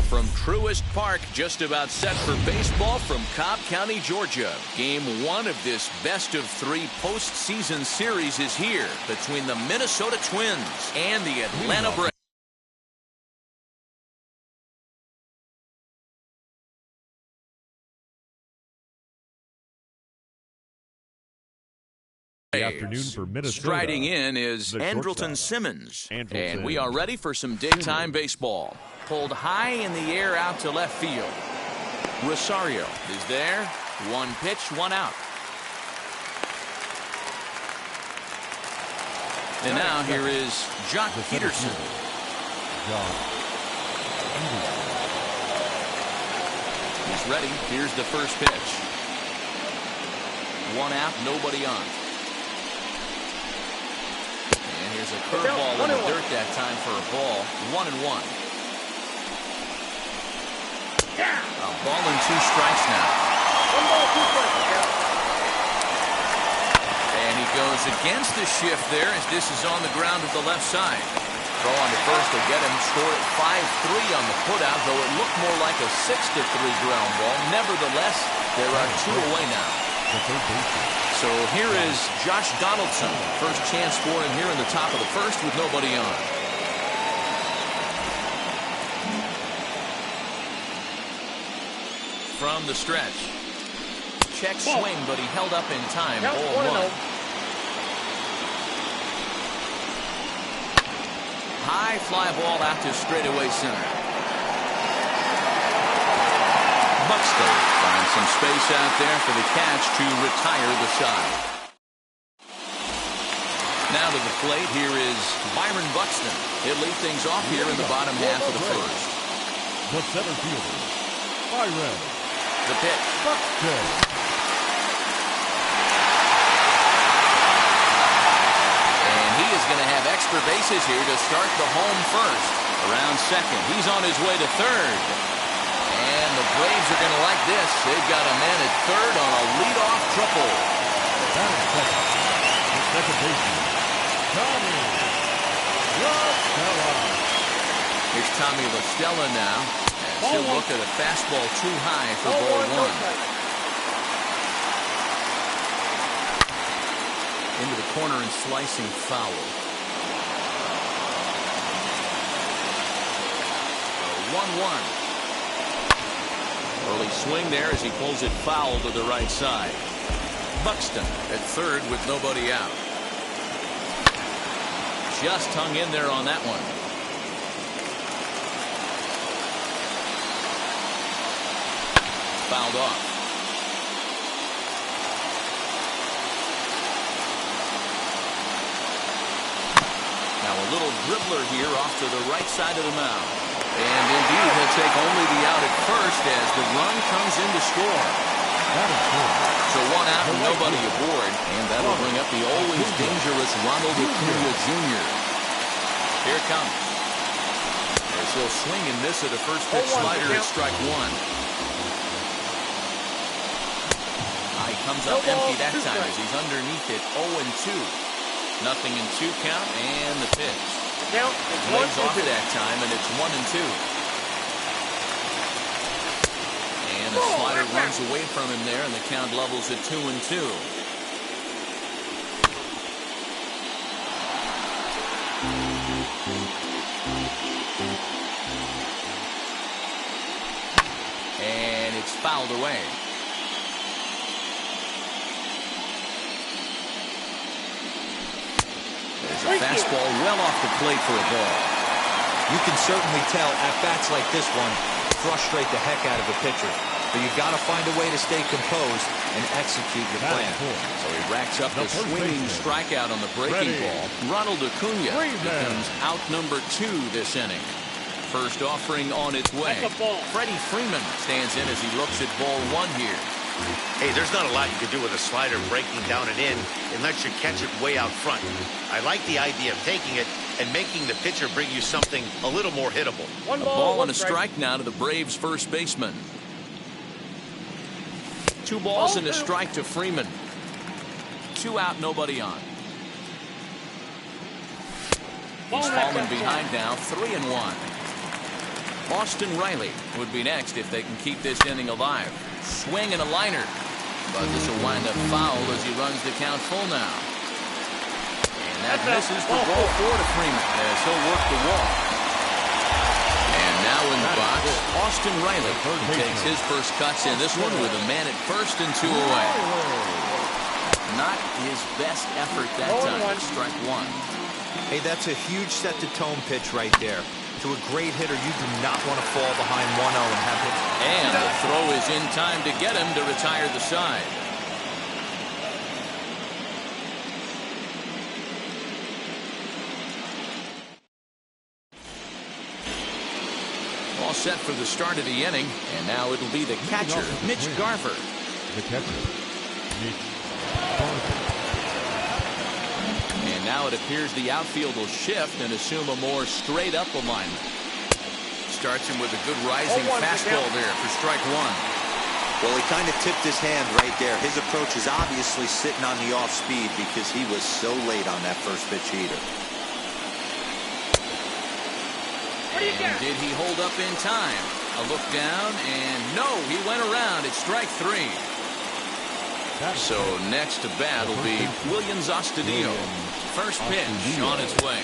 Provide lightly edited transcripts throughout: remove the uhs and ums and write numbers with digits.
From Truist Park, just about set for baseball from Cobb County, Georgia. Game 1 of this best-of-3 postseason series is here between the Minnesota Twins and the Atlanta Braves. Afternoon for Minnesota. Striding in is Andrelton Simmons. And we are ready for some daytime baseball. Pulled high in the air out to left field. Rosario is there. One pitch, one out. And now here is Jock Peterson. He's ready. Here's the first pitch. One out, nobody on. And here's a curveball in the dirt that time for a ball. 1-1. A ball and 2 strikes now. 1 ball, 2 strikes. And he goes against the shift there as this is on the ground at the left side. Throw on to first will get him. Score at 5-3 on the putout, though it looked more like a 6-3 ground ball. Nevertheless, there are 2 away now. So here is Josh Donaldson. First chance for him here in the top of the first with nobody on. From the stretch. Check swing, but he held up in time. Ball 1. High fly ball out to straightaway center. Buxton finds some space out there for the catch to retire the side. Now to the plate, here is Byron Buxton. He'll lead things off here in the bottom half of the first. The center fielder, Byron. The pitch. Buxton. And he is going to have extra bases here to start the home first. Around second. He's on his way to third. And the Braves are going to like this. They've got a man at third on a leadoff triple. That is second. The second baseman, Tommy LaStella. Here's Tommy LaStella now. As he'll look at a fastball too high for ball 1. Into the corner and slicing foul. 1-1. Early swing there as he pulls it foul to the right side. Buxton at third with nobody out. Just hung in there on that one. Fouled off. Now a little dribbler here off to the right side of the mound. And indeed, he'll take only the out at first as the run comes in to score. So 1 out and nobody aboard. And that'll bring up the always dangerous Ronald Acuna Jr. Here comes. There's as he'll swing and miss at a first pitch slider at strike one. He comes up empty that time as he's underneath it 0-2. Nothing in 2 count and the pitch. Lays off that time and it's 1-2. And the slider runs away from him there and the count levels at 2-2. And it's fouled away. There's a fastball well off the plate for a ball. You can certainly tell at-bats like this one frustrate the heck out of the pitcher. But you got to find a way to stay composed and execute your plan. So he racks up the swinging strikeout on the breaking ball. Ronald Acuna becomes out number 2 this inning. First offering on its way. Freddie Freeman stands in as he looks at ball 1 here. Hey, there's not a lot you can do with a slider breaking down and in unless you catch it way out front. I like the idea of taking it and making the pitcher bring you something a little more hittable. A ball and a strike now to the Braves first baseman. 2 balls and a strike to Freeman. 2 out, nobody on. He's fallen behind now, 3-1. Austin Riley would be next if they can keep this inning alive. Swing and a liner. But this will wind up foul as he runs the count full now. And that misses for ball 4 to Freeman as he'll work the walk. And now in the box, Austin Riley takes his first cuts in this one with a man at first and 2 away. Not his best effort that time. Strike 1. Hey, that's a huge set-the-tone pitch right there. To a great hitter, you do not want to fall behind 1-0 and have him. And the throw is in time to get him to retire the side. All set for the start of the inning, and now it'll be the catcher, Mitch Garver. The catcher, Mitch Garver. And now it appears the outfield will shift and assume a more straight-up alignment. Starts him with a good rising fastball there for strike 1. Well, he kind of tipped his hand right there. His approach is obviously sitting on the off speed because he was so late on that first pitch heater. And did he hold up in time? A look down, and no, he went around. It's strike 3. So next to bat will be Williams Astudillo. First pitch on its way.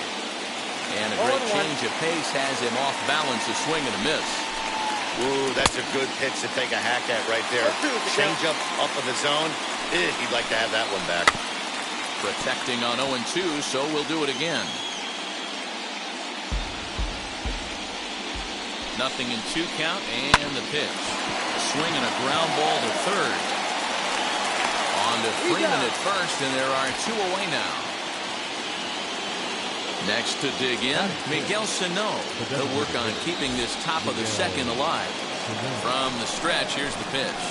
And a great change of pace has him off balance, a swing and a miss. Ooh, that's a good pitch to take a hack at right there. Change up in the zone. He'd like to have that one back. Protecting on 0-2, so we'll do it again. Nothing in 2 count and the pitch. A swing and a ground ball to third. On to Freeman at first, and there are 2 away now. Next to dig in, Miguel Sano. He'll work on keeping this top of the second alive. From the stretch, here's the pitch.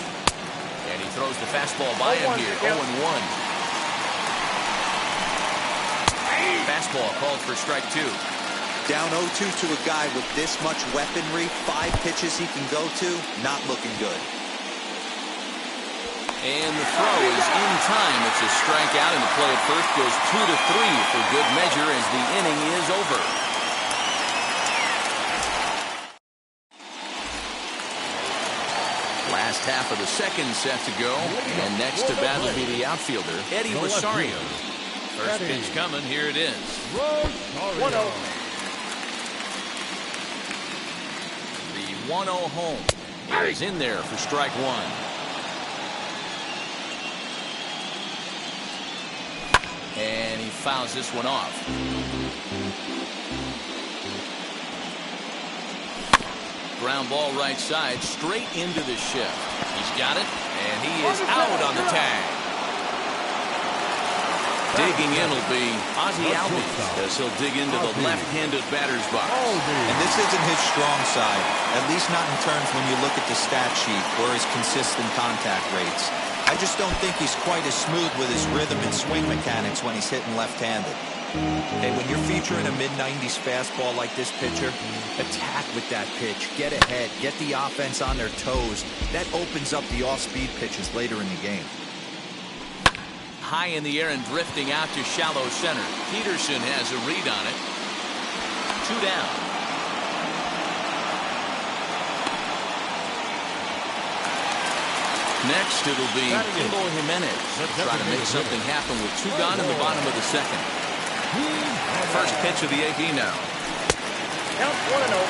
And he throws the fastball by him here, 0-1. Fastball called for strike 2. Down 0-2 to a guy with this much weaponry, 5 pitches he can go to, not looking good. And the throw is in time. It's a strikeout, and the play at first goes 2-3 for good measure as the inning is over. Last half of the second set to go, and next to bat will be the outfielder, Eddie Rosario. First pitch coming, here it is. 1-0. The 1-0 home is in there for strike 1. And he fouls this one off. Ground ball right side, straight into the shift. He's got it, and he is out on the tag. Digging in will be Ozzie Albies as he'll dig into the left-handed batter's box. And this isn't his strong side, at least not in terms when you look at the stat sheet or his consistent contact rates. I just don't think he's quite as smooth with his rhythm and swing mechanics when he's hitting left-handed. Hey, when you're featuring a mid-90s fastball like this pitcher, attack with that pitch. Get ahead. Get the offense on their toes. That opens up the off-speed pitches later in the game. High in the air and drifting out to shallow center. Peterson has a read on it. 2 down. Next, it'll be Eloy Jimenez. Try to make something happen with 2 gone in the bottom of the second. First pitch of the AB now. Count 1-0.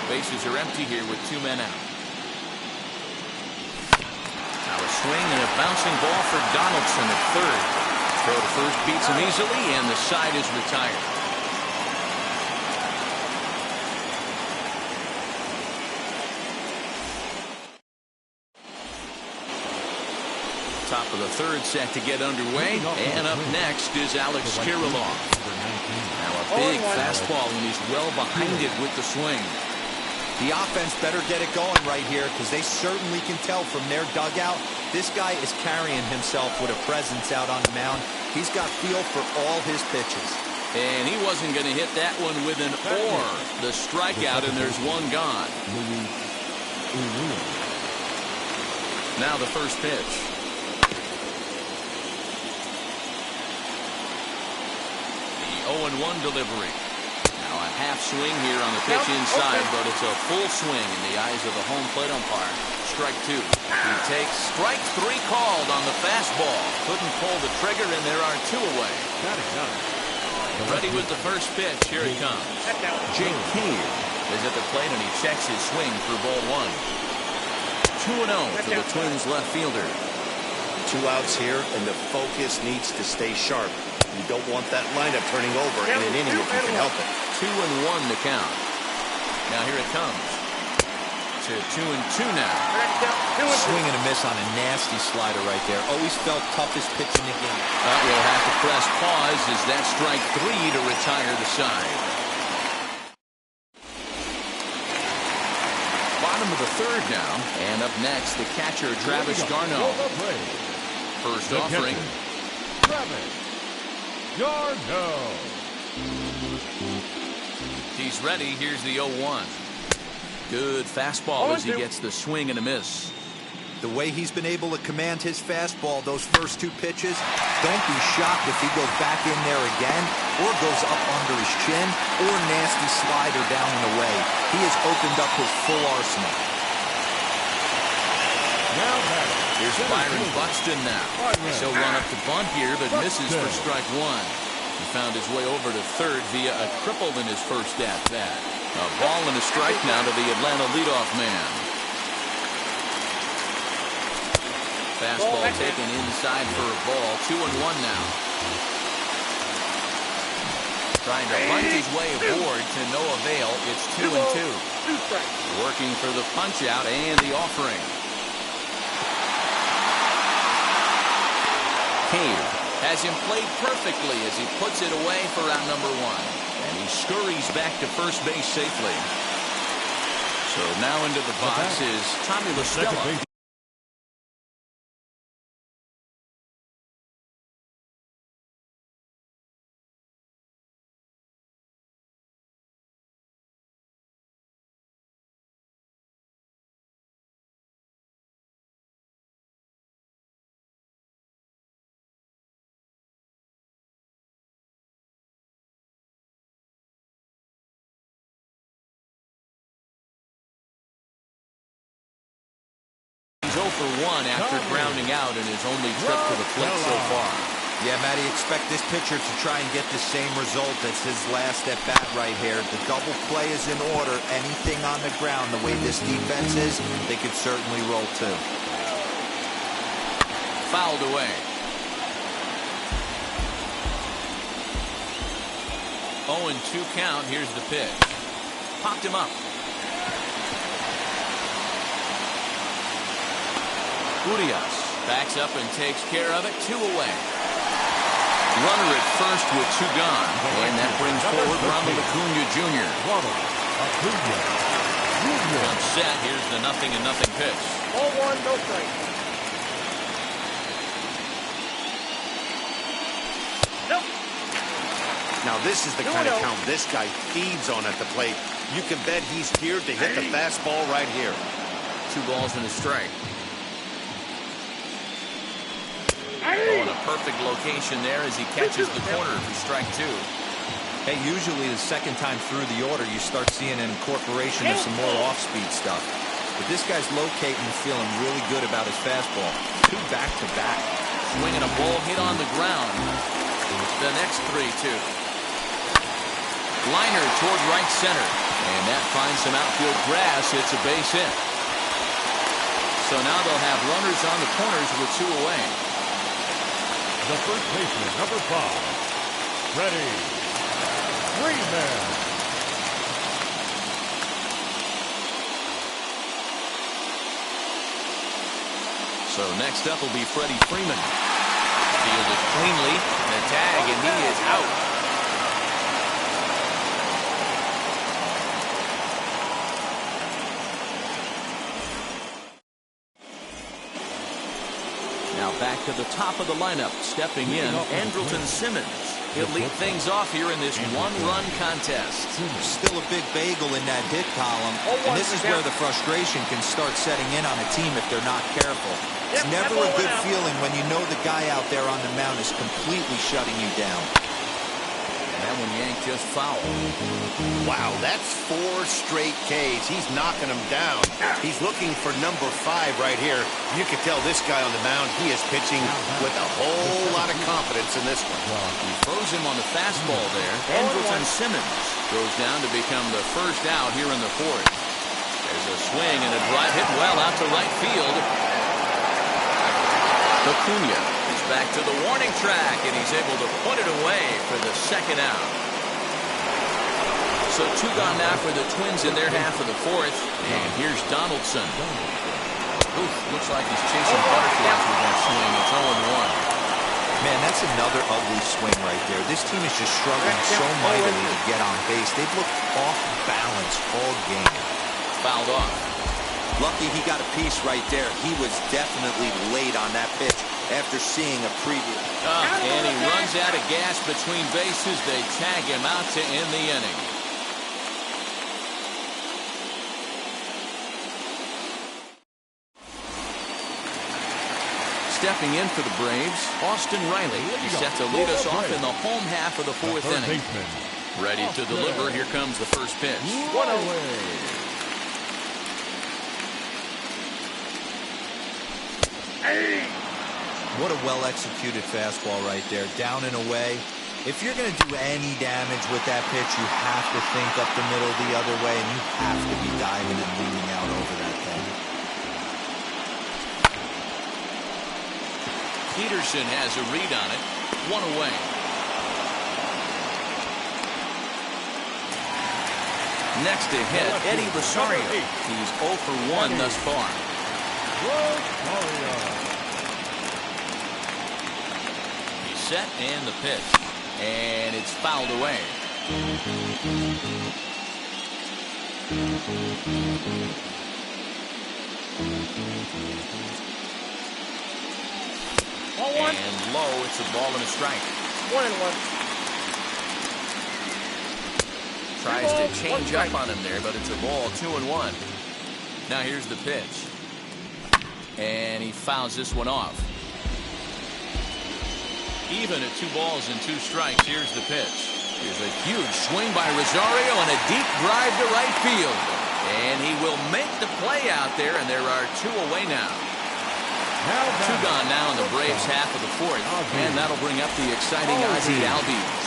Bases are empty here with 2 men out. Now a swing and a bouncing ball for Donaldson at third. Throw to first beats him easily, and the side is retired. Top of the third set to get underway, and up next is Alex Kirilloff. Now a big fastball, and he's well behind it with the swing. The offense better get it going right here, because they certainly can tell from their dugout this guy is carrying himself with a presence out on the mound. He's got feel for all his pitches. And he wasn't going to hit that one with an or. The strikeout, and there's 1 gone. Now the first pitch. The 0-1 delivery. Now a half swing here on the pitch inside, but it's a full swing in the eyes of the home plate umpire. Strike 2. He takes strike 3 called on the fastball. Couldn't pull the trigger, and there are 2 away. Ready with the first pitch. Here it comes. Jake Cave is at the plate, and he checks his swing for ball 1. 2-0 for the Twins left fielder. 2 outs here, and the focus needs to stay sharp. You don't want that lineup turning over in an inning if you can help it. 2-1 to count. Now here it comes. To 2-2 now. Swing and a miss on a nasty slider right there. Always felt toughest pitch in the game. We'll have to press pause as that strike 3 to retire the side. Bottom of the third now. And up next, the catcher, Travis Garneau. First offering. Travis Garneau. He's ready. Here's the 0-1. Good fastball as he gets the swing and a miss. The way he's been able to command his fastball those first 2 pitches, don't be shocked if he goes back in there again or goes up under his chin or nasty slider down and away. He has opened up his full arsenal. Now here's Byron Buxton now. He'll run up to bunt here, but misses for strike 1. He found his way over to third via a triple in his first at-bat. A ball and a strike now to the Atlanta leadoff man. Fastball taken inside for a ball. 2-1 now. Trying to bunt his way aboard to no avail. It's 2-2. Working for the punch out and the offering. Cave has him played perfectly as he puts it away for out number 1. And he scurries back to first base safely. So now into the box is Tommy LaStella. He's 0 for 1 after grounding out in his only trip to the plate so far. Yeah, Matty, expect this pitcher to try and get the same result as his last at-bat right here. The double play is in order. Anything on the ground, the way this defense is, they could certainly roll too. Fouled away. 0-2 count. Here's the pitch. Popped him up. Urias backs up and takes care of it. 2 away. Runner at first with 2 gone. And that brings forward Ronald Acuna Jr. Set. Here's the 0-0 pitch. Ball 1, no strike. Now, this is the kind of count this guy feeds on at the plate. You can bet he's geared to hit the fastball right here. 2 balls and a strike. Oh, in a perfect location there as he catches the corner for strike 2. Hey, usually the second time through the order, you start seeing an incorporation of some more off-speed stuff. But this guy's locating and feeling really good about his fastball. 2 back-to-back. Swinging a ball hit on the ground. The next 3-2. Liner toward right center. And that finds some outfield grass. It's a base hit. So now they'll have runners on the corners with 2 away. The first baseman, number 5. Ready. Freeman. So next up will be Freddie Freeman. Fielded cleanly. The tag, and he is out. Now back to the top of the lineup. Stepping in, Andrelton Simmons. He'll lead things off here in this 1-run contest. Still a big bagel in that hit column. And this is where the frustration can start setting in on a team if they're not careful. It's never a good feeling when you know the guy out there on the mound is completely shutting you down. And that one yanked just foul. Wow, that's 4 straight Ks. He's knocking them down. He's looking for number 5 right here. You can tell this guy on the mound, he is pitching with a whole lot of confidence in this one. He throws him on the fastball there. Andrelton Simmons goes down to become the first out here in the 4th. There's a swing and a drive hit well out to right field. Acuna is back to the warning track, and he's able to put it away for the second out. So 2 gone now for the Twins in their half of the 4th. And here's Donaldson. Oof, looks like he's chasing butterflies with that swing. It's 0-1. Man, that's another ugly swing right there. This team is just struggling so mightily to get on base. They've looked off balance all game. Fouled off. Lucky he got a piece right there. He was definitely late on that pitch after seeing a preview. And he runs out of gas between bases. They tag him out to end the inning. Stepping in for the Braves, Austin Riley. He's set to lead us off in the home half of the 4th inning. Ready to deliver. Here comes the first pitch. 1-0. What a well-executed fastball right there, down and away. If you're going to do any damage with that pitch, you have to think up the middle the other way, and you have to be diving and leaning out over that thing. Peterson has a read on it. 1 away. Next to hit, Eddie Rosario. He's 0 for 1 thus far. He's set and the pitch. And it's fouled away. And low, it's a ball and a strike. 1-1. Tries to change up on him there, but it's a ball. 2-1. Now here's the pitch. And he fouls this one off. Even at 2 balls and 2 strikes, here's the pitch. Here's a huge swing by Rosario and a deep drive to right field. And he will make the play out there, and there are 2 away now. 2 gone now in the Braves half of the 4th. And that'll bring up the exciting Ozzie Albies.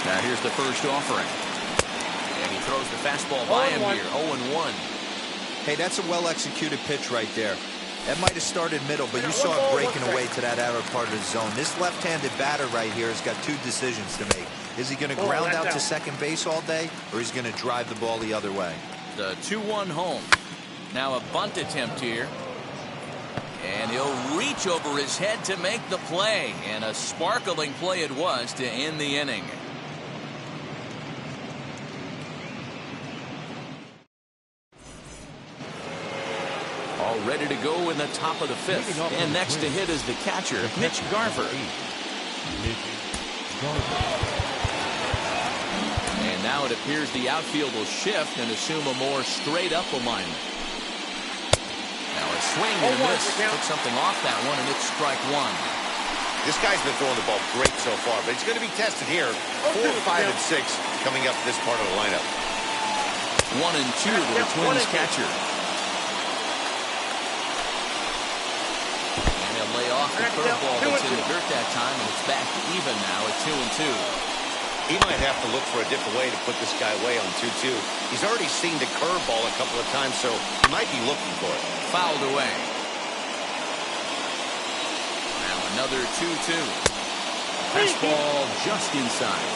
Now here's the first offering. And he throws the fastball by him here. 0-1. Hey, that's a well-executed pitch right there. That might have started middle, but you saw it breaking away to that outer part of the zone. This left-handed batter right here has got 2 decisions to make. Is he going to ground out to second base all day, or is he going to drive the ball the other way? The 2-1 home. Now a bunt attempt here. And he'll reach over his head to make the play. And a sparkling play it was to end the inning. All ready to go in the top of the 5th. And next to hit is the catcher, Mitch Garver. Now it appears the outfield will shift and assume a more straight-up alignment. Now a swing and a miss. Took something off that one, and it's strike one. This guy's been throwing the ball great so far, but he's going to be tested here. 4, 5, and 6 coming up this part of the lineup. 1 and 2 to the Twins catcher. And he'll lay off the curveball that's in the dirt that time, and it's back to even now at 2 and 2. He might have to look for a different way to put this guy away on 2-2. He's already seen the curveball a couple of times, so he might be looking for it. Fouled away. Another 2-2. Fastball just inside.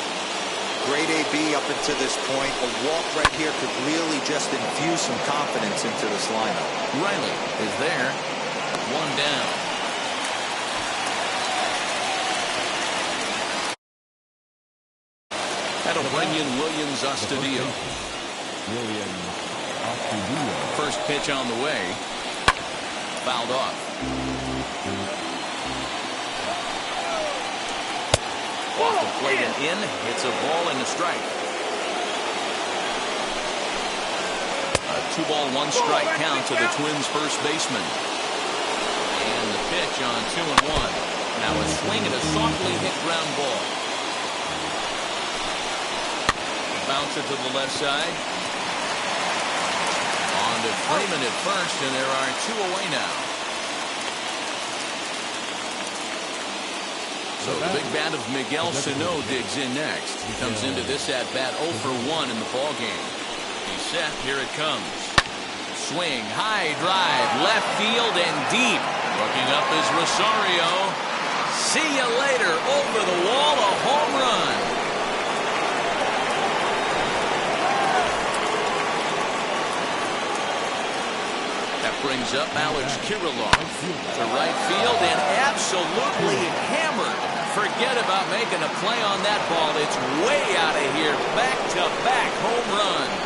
Great AB up until this point. A walk right here could really just infuse some confidence into this lineup. Riley is there. 1 down. That'll bring in Williams Astudillo. First pitch on the way. Fouled off. Off the plate and in. It's a ball and a strike. A 2-ball, 1-strike count to the Twins' first baseman. And the pitch on 2 and 1. Now a swing and a softly hit ground ball. Bouncer to the left side. On to Freeman at first, and there are 2 away now. So the big bat of Miguel Sano digs in next. He comes into this at-bat 0 for 1 in the ballgame. He's set. Here it comes. Swing, high drive, left field and deep. Looking up is Rosario. See you later. Over the wall, a home run. That brings up Alex Kirilloff to right field and absolutely hammered. Forget about making a play on that ball. It's way out of here. Back-to-back home runs.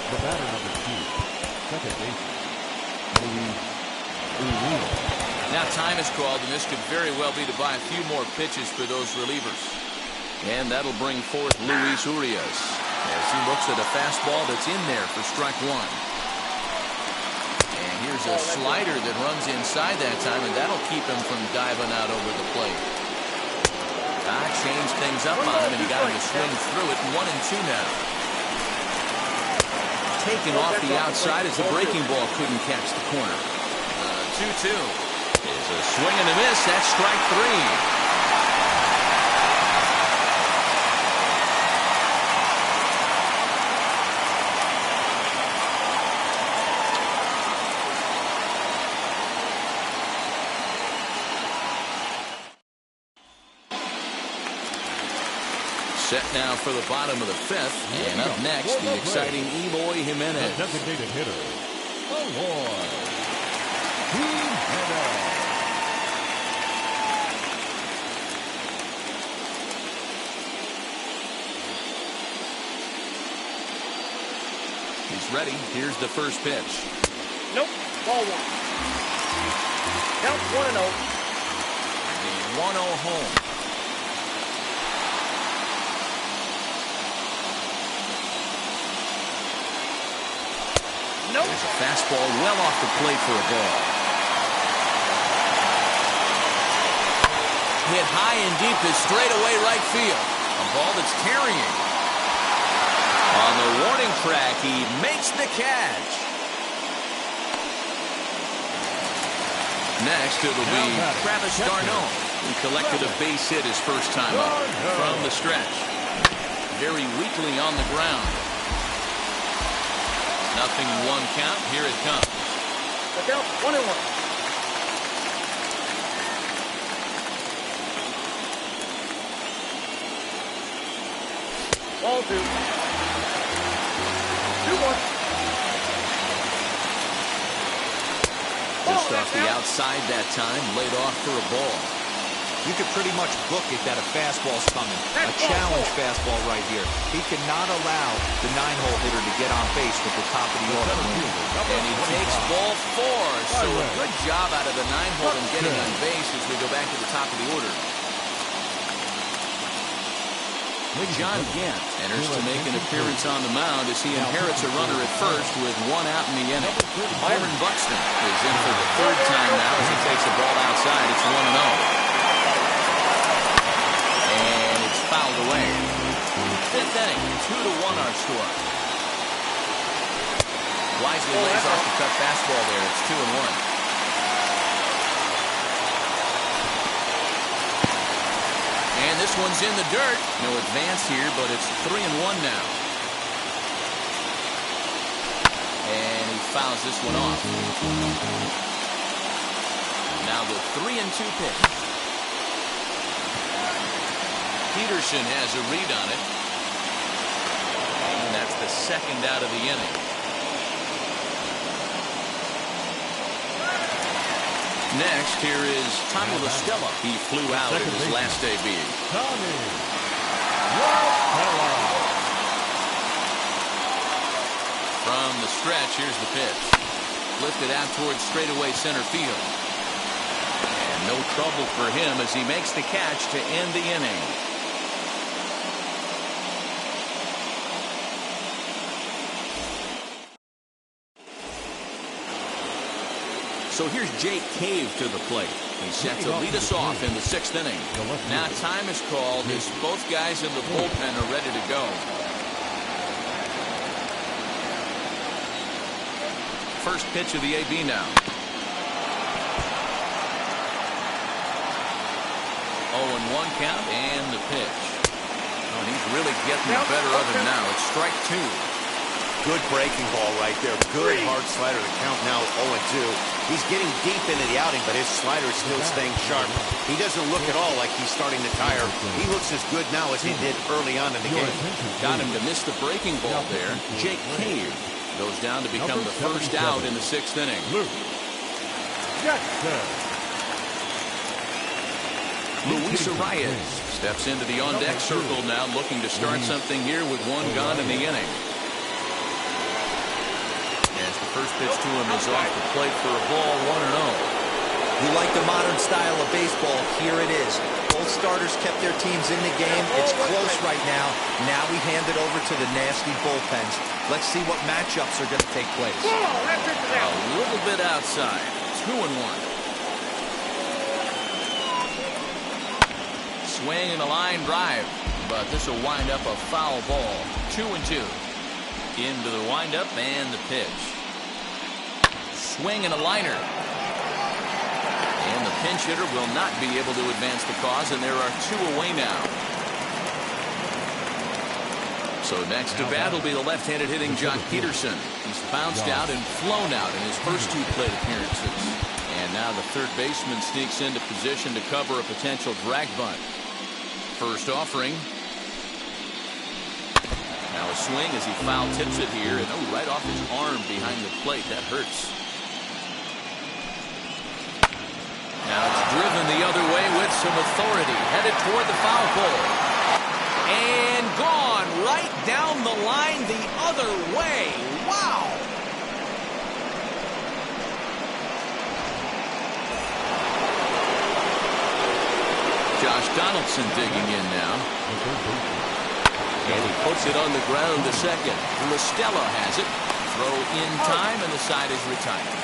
The batter number 2, second baseman, Luis. Now time is called, and this could very well be to buy a few more pitches for those relievers. And that'll bring forth Luis Urias as he looks at a fastball that's in there for strike 1. And here's a slider that runs inside that time, and that'll keep him from diving out over the plate. Changed things up on him, and he got him to swing through it. 1 and 2 now. Taken off the outside as the breaking ball couldn't catch the corner. 2-2 is a swing and a miss. That's strike 3. Set now for the bottom of the 5th, and up next, the exciting Eloy Jimenez. The designated hitter, Eloy Jimenez. He's ready. Here's the first pitch. Nope. Ball 1. Count 1-0. The 1-0 home. Nope. There's a fastball well off the plate for a ball. Hit high and deep to straightaway right field. A ball that's carrying. On the warning track, he makes the catch. Next, it'll be Travis d'Arnaud. He collected a base hit his first time up from the stretch. Very weakly on the ground. 0-1 count. Here it comes. Look out. 1-1. Ball 2. 2-1. Just off the outside that time, laid off for a ball. You could pretty much book it that a fastball's coming. A challenge fastball right here. He cannot allow the 9-hole hitter to get on base with the top of the order. And he takes ball 4. So a good job out of the 9-hole in getting on base as we go back to the top of the order. John Gant enters to make an appearance on the mound as he inherits a runner at first with 1 out in the inning. Byron Buxton is in for the 3rd time now as he takes the ball outside. It's 1-0. And it's fouled away. 5th inning, 2-1 our score. Wisely lays off the cut fastball there. It's 2-1. And this one's in the dirt. No advance here, but it's 3-1 now. And he fouls this one off. Now the 3-2 pitch. Peterson has a read on it. And that's the 2nd out of the inning. Next, here is Tommy La Stella. He flew out in his last debut. Tommy La Stella. From the stretch, here's the pitch. Lifted out towards straightaway center field. And no trouble for him as he makes the catch to end the inning. So here's Jake Cave to the plate. He's set to lead us off in the 6th inning. Now time is called as both guys in the bullpen are ready to go. First pitch of the AB now. 0-1 count and the pitch. Oh, he's really getting the better of him now. It's strike 2. Good breaking ball right there. Good hard slider. The count now 0-2. He's getting deep into the outing, but his slider is still staying sharp. He doesn't look at all like he's starting to tire. He looks as good now as he did early on in the game. Got him to miss the breaking ball there. Jake Cave goes down to become the first out in the 6th inning. Luis Arias steps into the on-deck circle now, looking to start something here with 1 gone in the inning. As the first pitch to him is off the plate for a ball, 1-0. You like the modern style of baseball, here it is. Both starters kept their teams in the game. It's close right now. Now we hand it over to the nasty bullpens. Let's see what matchups are going to take place. A little bit outside. 2-1. Swing and a line drive, but this will wind up a foul ball. 2-2. Into the windup and the pitch. Swing and a liner. And the pinch hitter will not be able to advance the cause, and there are 2 away now. So next to bat will be the left-handed hitting Jock Peterson. He's bounced out and flown out in his first 2 plate appearances. And now the third baseman sneaks into position to cover a potential drag bunt. First offering. Now a swing as he foul tips it here, and right off his arm behind the plate. That hurts. Now it's driven the other way with some authority, headed toward the foul pole. And gone right down the line the other way. Wow! Josh Donaldson digging in now. And he puts it on the ground to second. La Stella has it. Throw in time, and the side is retired.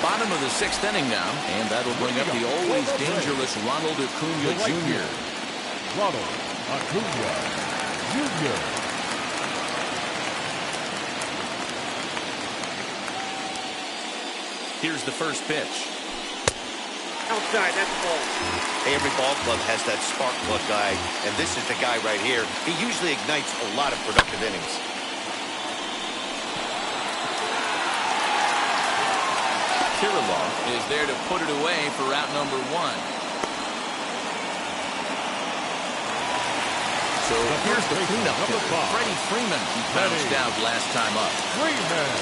Bottom of the 6th inning now, and that'll bring up the always dangerous Ronald Acuna Jr. Ronald Acuna Jr. Here's the first pitch. Outside, that's the ball. Every ball club has that spark plug guy, and this is the guy right here. He usually ignites a lot of productive innings. Kirilov is there to put it away for out number 1. So here's the cleanup hitter, Freddie Freeman. He bounced out last time up. Freeman.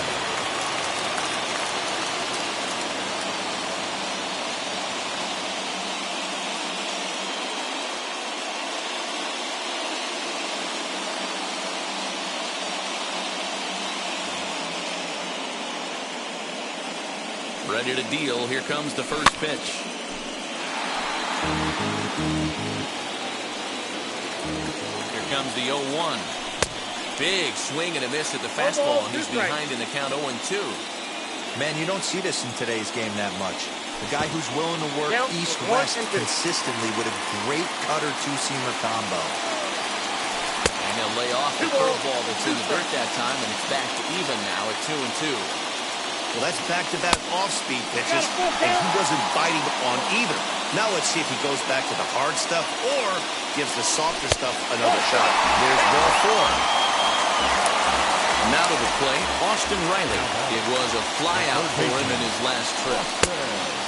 Ready to deal. Here comes the first pitch. Here comes the 0-1. Big swing and a miss at the fastball, and he's behind in the count 0-2. Man, you don't see this in today's game that much. A guy who's willing to work east-west consistently with a great cutter two-seamer combo. And he'll lay off the curveball that's in the dirt that time, and it's back to even now at 2-2. Well, that's back-to-back off-speed pitches, and he wasn't biting on either. Now let's see if he goes back to the hard stuff or gives the softer stuff another shot. There's ball 4. Now to the plate, Austin Riley. It was a flyout for him in his last trip.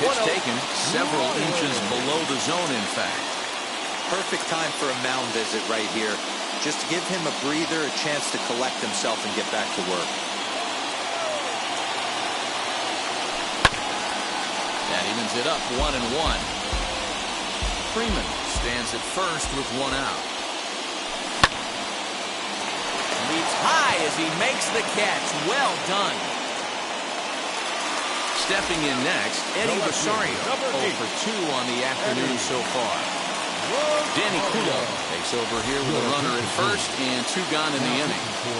Pitch taken several inches below the zone, in fact. Perfect time for a mound visit right here. Just to give him a breather, a chance to collect himself and get back to work. That evens it up 1-1. Freeman stands at first with one out. Leaps high as he makes the catch. Well done. Stepping in next, Eddie Rosario. 0 for 2 on the afternoon so far. Danny Kulo takes over here with a runner at first and 2 gone in the inning. He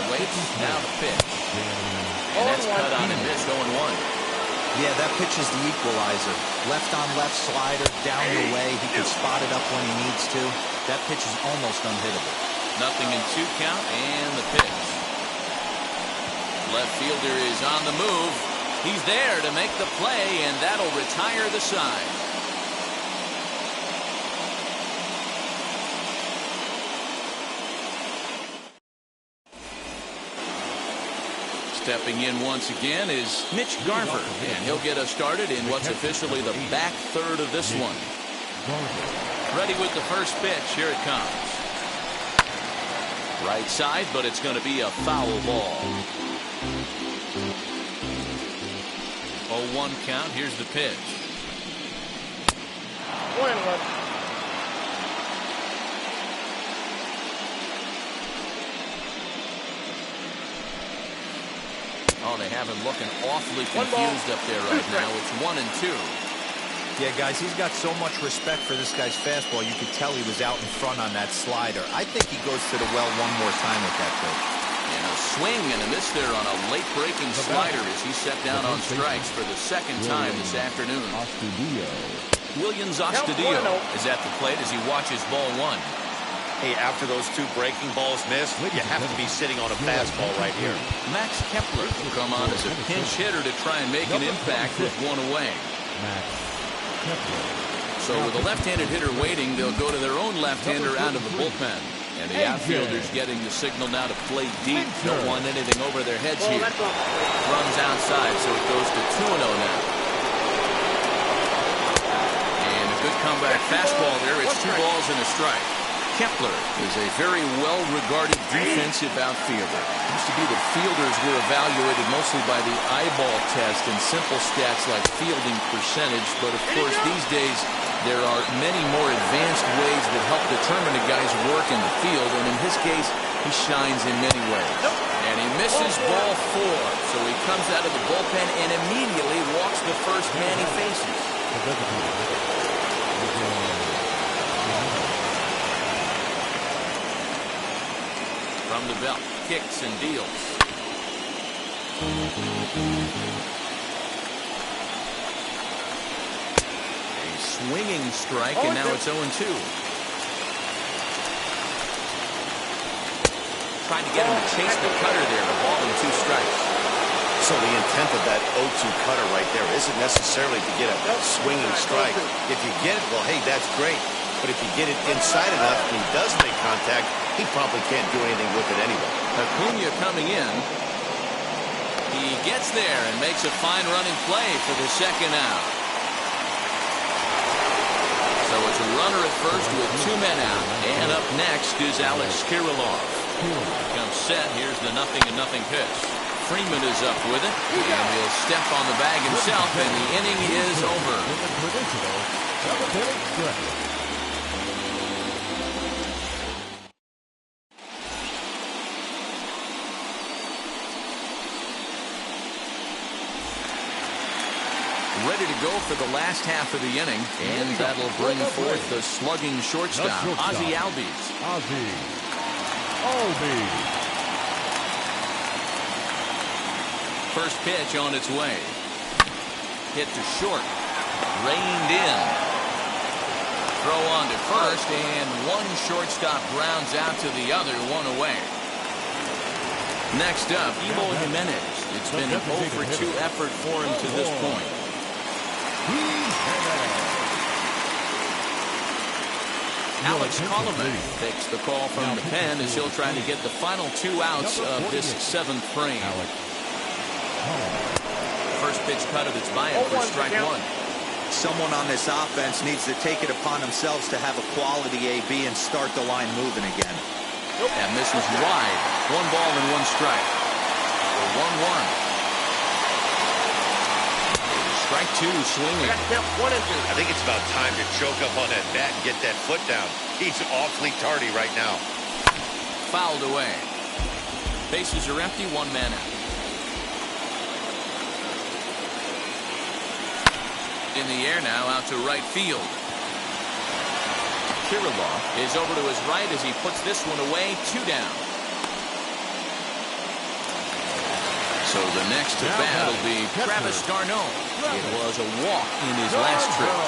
waits, now the pitch. And that's cut on and missed 0-1. Yeah, that pitch is the equalizer. Left-on-left slider, down the way. He can spot it up when he needs to. That pitch is almost unhittable. Nothing in 2 count, and the pitch. Left fielder is on the move. He's there to make the play, and that'll retire the side. Stepping in once again is Mitch Garver, and he'll get us started in what's officially the back third of this one. Ready with the first pitch. Here it comes. Right side, but it's going to be a foul ball. 0-1 count. Here's the pitch. 1-1. Oh, they have him looking awfully confused up there right now. It's 1-2. Yeah, guys, he's got so much respect for this guy's fastball. You could tell he was out in front on that slider. I think he goes to the well one more time with that pitch. And a swing and a miss there on a late-breaking slider as he set down on strikes for the second time this afternoon. Williams Astudillo is at the plate as he watches ball 1. Hey, after those 2 breaking balls missed, you have to be sitting on a fastball right here. Max Kepler will come on as a pinch hitter to try and make an impact with 1 away. So with a left-handed hitter waiting, they'll go to their own left-hander out of the bullpen. And the outfielders getting the signal now to play deep. Don't want anything over their heads here. Runs outside, so it goes to 2-0 now. And a good comeback fastball there. It's 2 balls and a strike. Kepler is a very well-regarded defensive outfielder. Used to be the fielders were evaluated mostly by the eyeball test and simple stats like fielding percentage. But, of course, these days there are many more advanced ways that help determine a guy's work in the field. And in his case, he shines in many ways. And he misses ball 4. So he comes out of the bullpen and immediately walks the first man he faces. From the belt, kicks and deals. A swinging strike, and now it's 0-2. Trying to get him to chase the cutter there, a ball and 2 strikes. So the intent of that 0-2 cutter right there isn't necessarily to get a swinging strike. If you get it, well, hey, that's great. But if you get it inside enough and he does make contact, he probably can't do anything with it anyway. Acuna coming in. He gets there and makes a fine running play for the second out. So So it's a runner at first with 2 men out. And up next is Alex Kirilloff. Comes set. Here's the 0-0 pitch. Freeman is up with it, and he'll step on the bag himself, and the inning is over. Ready to go for the last half of the inning, and that'll bring forth the slugging shortstop, Ozzie Albies. First pitch on its way. Hit to short. Reined in. Throw on to first, and one shortstop grounds out to the other, one away. Next up, Eloy Jimenez. It's been an 0-for-2 effort for him to this point. Alex Coleman takes the call from the pen as he'll try to get the final 2 outs of this 7th frame. First pitch cut of its buy-in for strike 1. Someone on this offense needs to take it upon themselves to have a quality AB and start the line moving again. And this is wide. 1 ball and 1 strike. 1-1. Strike 2 swinging. I think it's about time to choke up on that bat and get that foot down. He's awfully tardy right now. Fouled away. Bases are empty, 1 man out. In the air now, out to right field. Kirilloff is over to his right as he puts this one away, 2 down. So the next to bat will be Travis d'Arnaud. It was a walk in his last trip.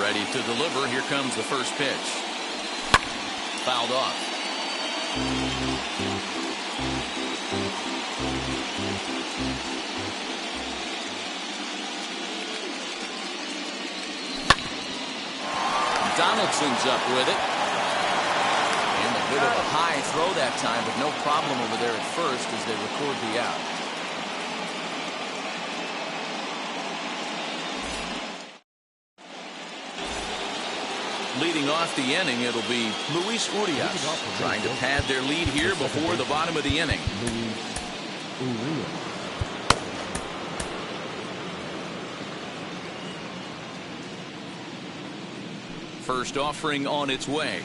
Ready to deliver. Here comes the first pitch. Fouled off. Donaldson's up with it. And a bit of a high throw that time, but no problem over there at first as they record the out. Leading off the inning, it'll be Luis Urias trying to pad their lead here before the bottom of the inning. First offering on its way.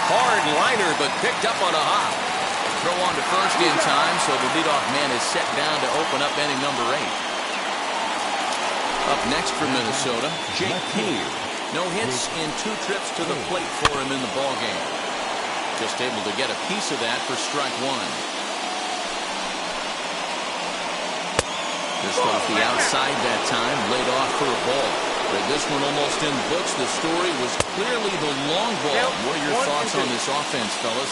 Hard liner, but picked up on a hop. Throw on to first in time, so the leadoff man is set down to open up inning number 8. Up next for Minnesota, Jake Cave. No hits in 2 trips to the plate for him in the ballgame. Just able to get a piece of that for strike 1. Just off the outside that time, laid off for a ball. But this one almost in books. The story was clearly the long ball. What are your thoughts on this offense, fellas?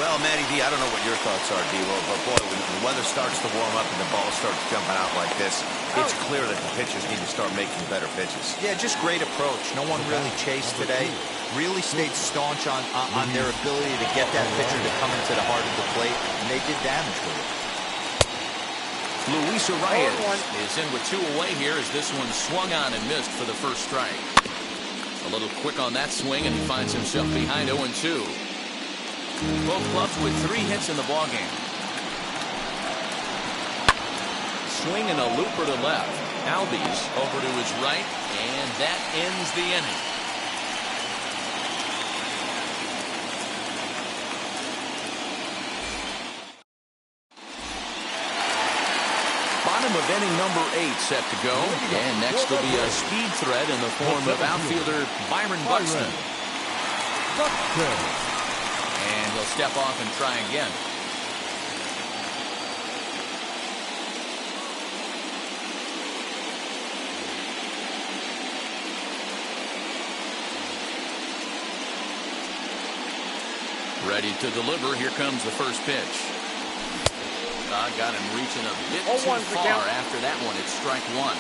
Well, Matty D, I don't know what your thoughts are, D-Lo, but boy, when the weather starts to warm up and the ball starts jumping out like this, it's clear that the pitchers need to start making better pitches. Yeah, just great approach. No one really chased today. Really stayed staunch on their ability to get that pitcher to come into the heart of the plate, and they did damage with it. Luis Urias is in with 2 away here as this one swung on and missed for the first strike. A little quick on that swing, and he finds himself behind 0-2. Both clubs with 3 hits in the ballgame. Swing and a looper to left. Albies over to his right, and that ends the inning. Bottom of inning number 8 set to go, and next will be a speed threat in the form of outfielder Byron Buxton. And he'll step off and try again. Ready to deliver. Here comes the first pitch. Got him reaching a bit too far after that one. It's strike 1.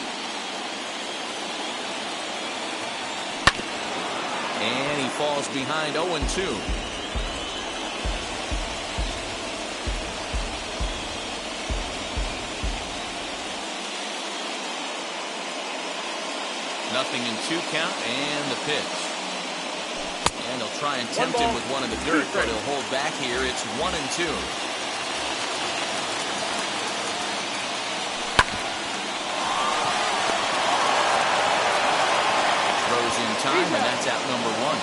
And he falls behind 0-2. Stepping in 2 count and the pitch. And he'll try and tempt him with one in the dirt, but he'll hold back here. It's 1-2. Throws in time, and that's out number 1.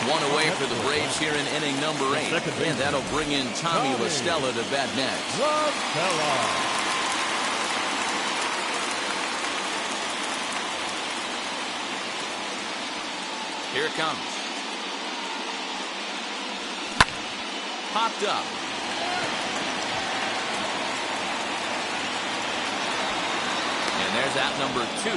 One away for the Braves here in inning number 8. And that'll bring in Tommy La Stella to bat next. La Stella. Here it comes. Popped up. And there's out number 2.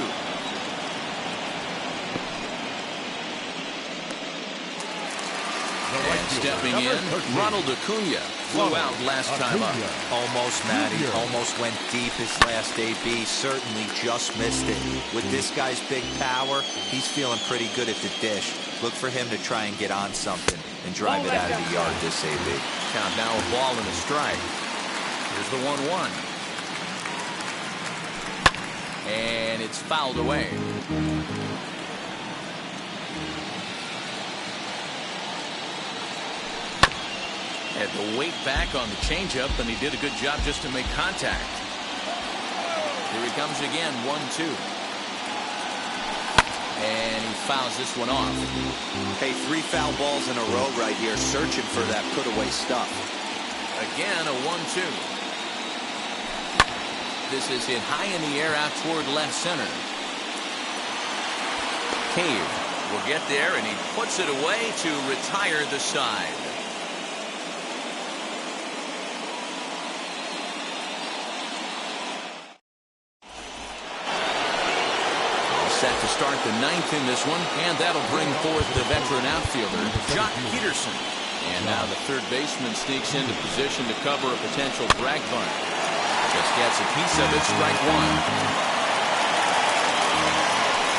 And stepping in, Ronald Acuna flew out last time up. Almost, Matty. Almost went deep his last AB. Certainly just missed it. With this guy's big power, he's feeling pretty good at the dish. Look for him to try and get on something and drive it out of the yard this AB. Count now a ball and a strike. Here's the 1-1. And it's fouled away. Had to wait back on the changeup, and he did a good job just to make contact. Here he comes again, 1-2. And he fouls this one off. Hey, 3 foul balls in a row right here, searching for that put-away stuff. Again, a 1-2. This is hit high in the air out toward left center. Cave will get there, and he puts it away to retire the side. Set to start the 9th in this one, and that'll bring forth the veteran outfielder, Jock Peterson. And now the third baseman sneaks into position to cover a potential drag bunt. Just gets a piece of it, strike 1.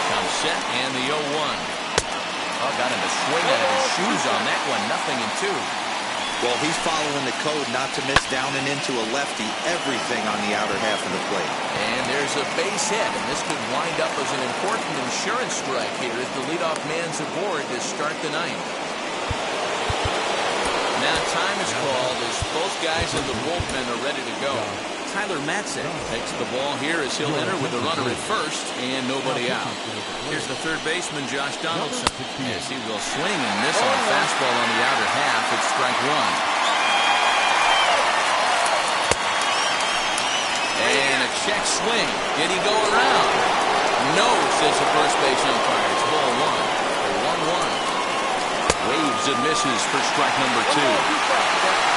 Comes set, and the 0-1. Oh, got him a swing out of his shoes on that one, 0-2. Well, he's following the code not to miss down and into a lefty, everything on the outer half of the plate. And there's a base hit, and this could wind up as an important insurance strike here as the leadoff man's aboard to start the 9th. Now time is called as both guys in the bullpen are ready to go. Tyler Matzek takes the ball here as he'll enter with a runner at first and nobody out. Here's the third baseman, Josh Donaldson, as he will swing and miss on a fastball on the outer half. It's strike 1. And a check swing. Did he go around? No, says the first base umpire. It's ball 1. 1-1. Waves and misses for strike number 2.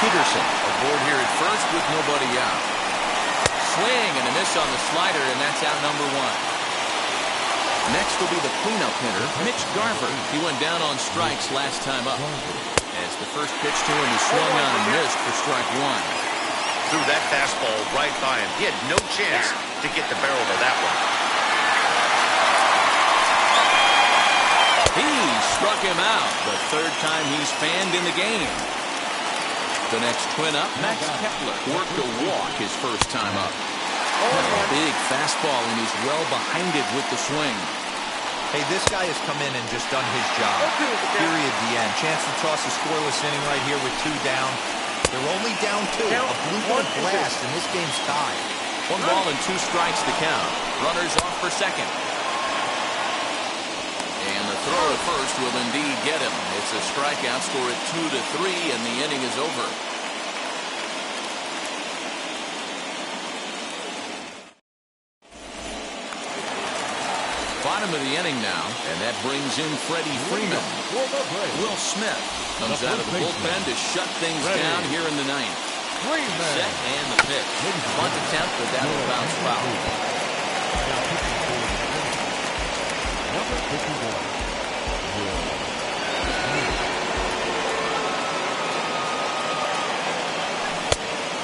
Peterson aboard here at first with nobody out. Swing and a miss on the slider, and that's out number 1. Next will be the cleanup hitter, Mitch Garver. He went down on strikes last time up. As the first pitch to him is swung on and missed for strike 1. Threw that fastball right by him. He had no chance to get the barrel of that one. He struck him out. The third time he's fanned in the game. The next twin up, Max Kepler, worked a walk his first time up. Big fastball, and he's well behind it with the swing. Hey, this guy has come in and just done his job. Period, the end. Chance to toss a scoreless inning right here with 2 down. They're only down 2. A blue-blood blast, and this game's tied. 1 ball and 2 strikes to count. Runners off for second. And the throw to first will indeed get him. It's a strikeout, score at 2-3, and the inning is over. Bottom of the inning now, and that brings in Freddie Freeman. Will Smith comes out of the bullpen to shut things down here in the 9th. Set and the pitch. Bunt attempt, but that will bounce foul. Number 51.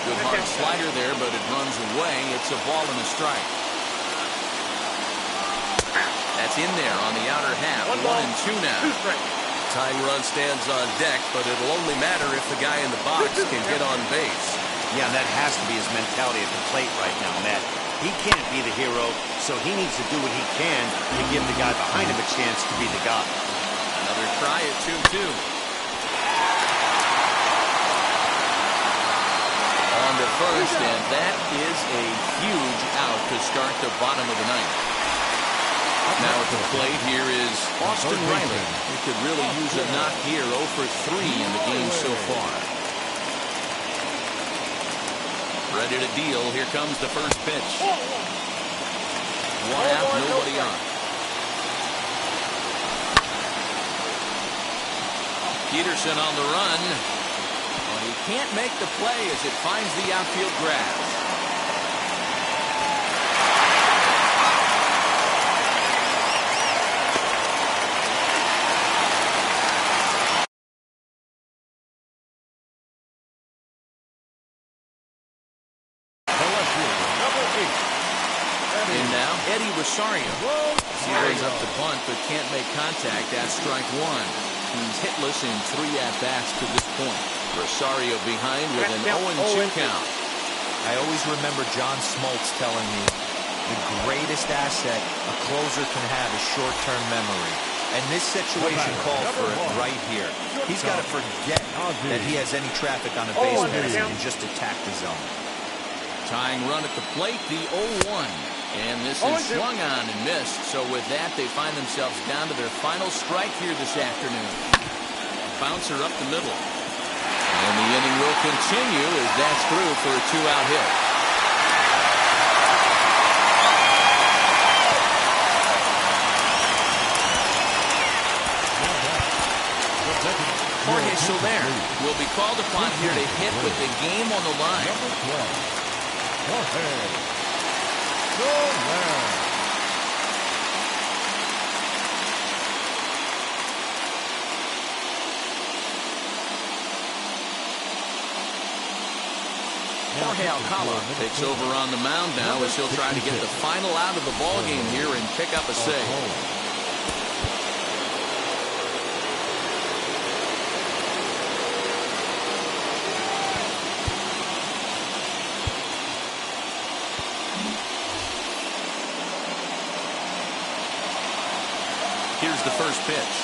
Good hard slider there, but it runs away. It's a ball and a strike. That's in there on the outer half. 1-2 now. Tying run stands on deck, but it'll only matter if the guy in the box can get on base. Yeah, that has to be his mentality at the plate right now, Matt. He can't be the hero, so he needs to do what he can to give the guy behind him a chance to be the guy. Another try at 2-2. On to first, and that is a huge out to start the bottom of the ninth. Now at the plate, here is Austin Riley. He could really use a knock here, 0 for 3 in the game so far. Ready to deal. Here comes the first pitch. One out, nobody on. Peterson on the run. Well, he can't make the play as it finds the outfield grass. Eddie Rosario. He goes up to bunt, but can't make contact. That's strike one. He's hitless in 3 at-bats to this point. Rosario behind with an 0-2 count. I always remember John Smoltz telling me the greatest asset a closer can have is short-term memory. And this situation called for it right here. He's got to forget that he has any traffic on a base pass and just attack the zone. Tying run at the plate, the 0-1. And this is swung on and missed. So with that, they find themselves down to their final strike here this afternoon. Bouncer up the middle. And the inning will continue as that's through for a 2-out hit. Jorge Soler will be called upon here to hit with the game on the line. Jorge Alcala takes over on the mound now as he'll try to get the final out of the ballgame here and pick up a save. Here's the first pitch.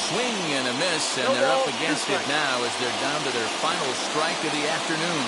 Swing and a miss, and they're up against it now as they're down to their final strike of the afternoon.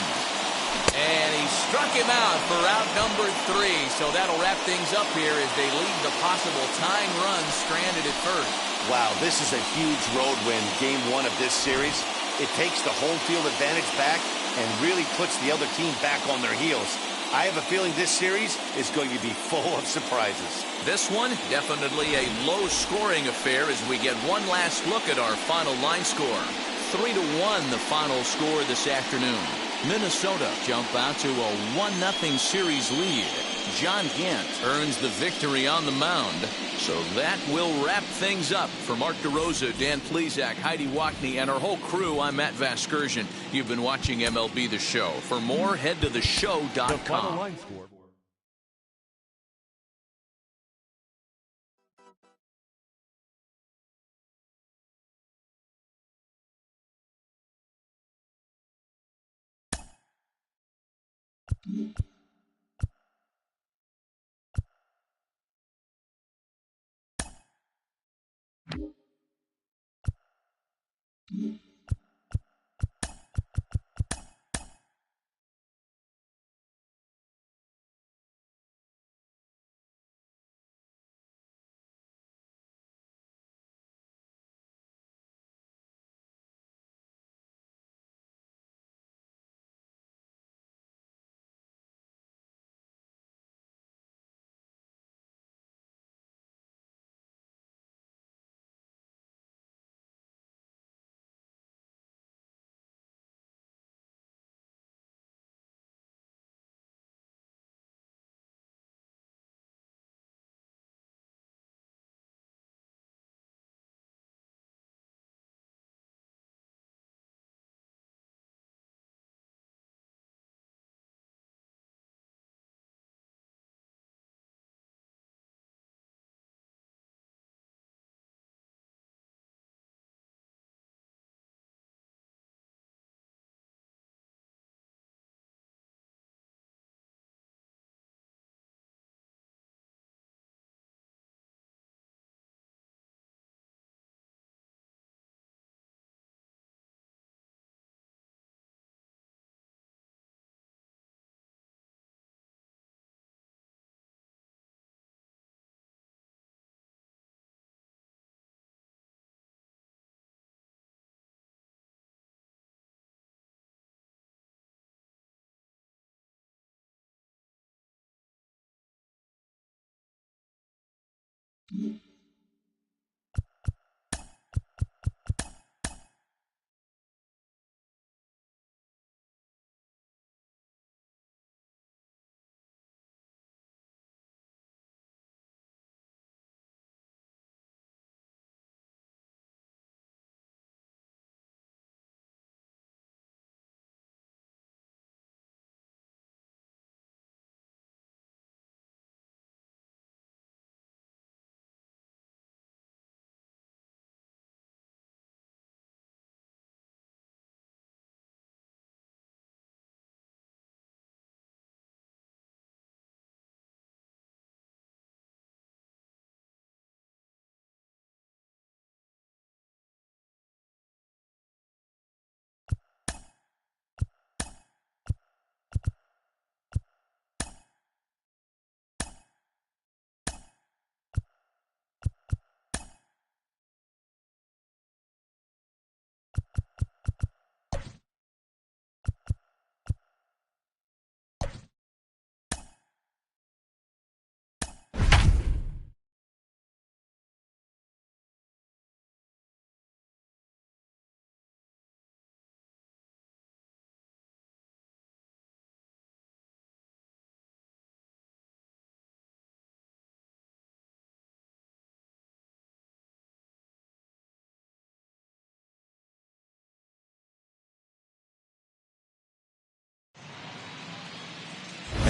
And he struck him out for out number 3, so that'll wrap things up here as they leave the possible tying run stranded at first. Wow, this is a huge road win, game 1 of this series. It takes the home field advantage back and really puts the other team back on their heels. I have a feeling this series is going to be full of surprises. This one, definitely a low-scoring affair as we get one last look at our final line score. 3-1 the final score this afternoon. Minnesota jump out to a 1-0 series lead. John Gant earns the victory on the mound. So that will wrap things up. For Mark DeRosa, Dan Plesac, Heidi Wackney, and our whole crew, I'm Matt Vasgersian. You've been watching MLB The Show. For more, head to theshow.com.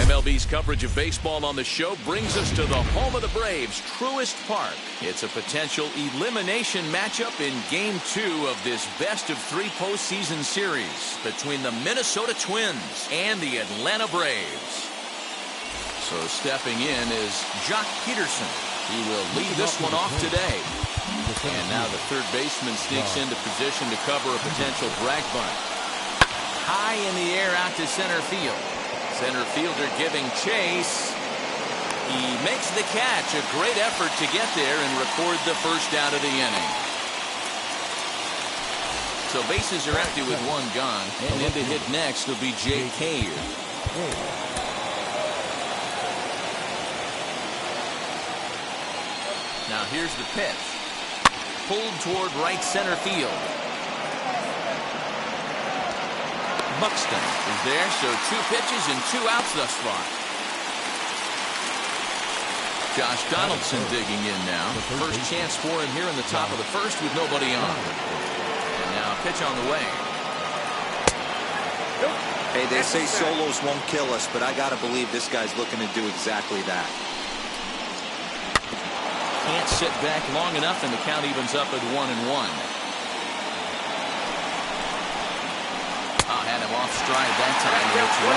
MLB's coverage of baseball on the show brings us to the home of the Braves, Truist Park. It's a potential elimination matchup in Game 2 of this best-of-3 postseason series between the Minnesota Twins and the Atlanta Braves. So stepping in is Jock Peterson. He will lead this one off today. And now the third baseman sneaks into position to cover a potential drag bunt. High in the air out to center field. Center fielder giving chase. He makes the catch. A great effort to get there and record the first out of the inning. So bases are empty with one gone. And in to hit next will be Jake Cave. Now here's the pitch. Pulled toward right center field. Buxton is there, so 2 pitches and 2 outs thus far. Josh Donaldson digging in now. First chance for him here in the top of the first with nobody on. And now a pitch on the way. Hey, they say solos won't kill us, but I got to believe this guy's looking to do exactly that. Can't sit back long enough, and the count evens up at 1-1. Had him off stride that time, and it's 1-2.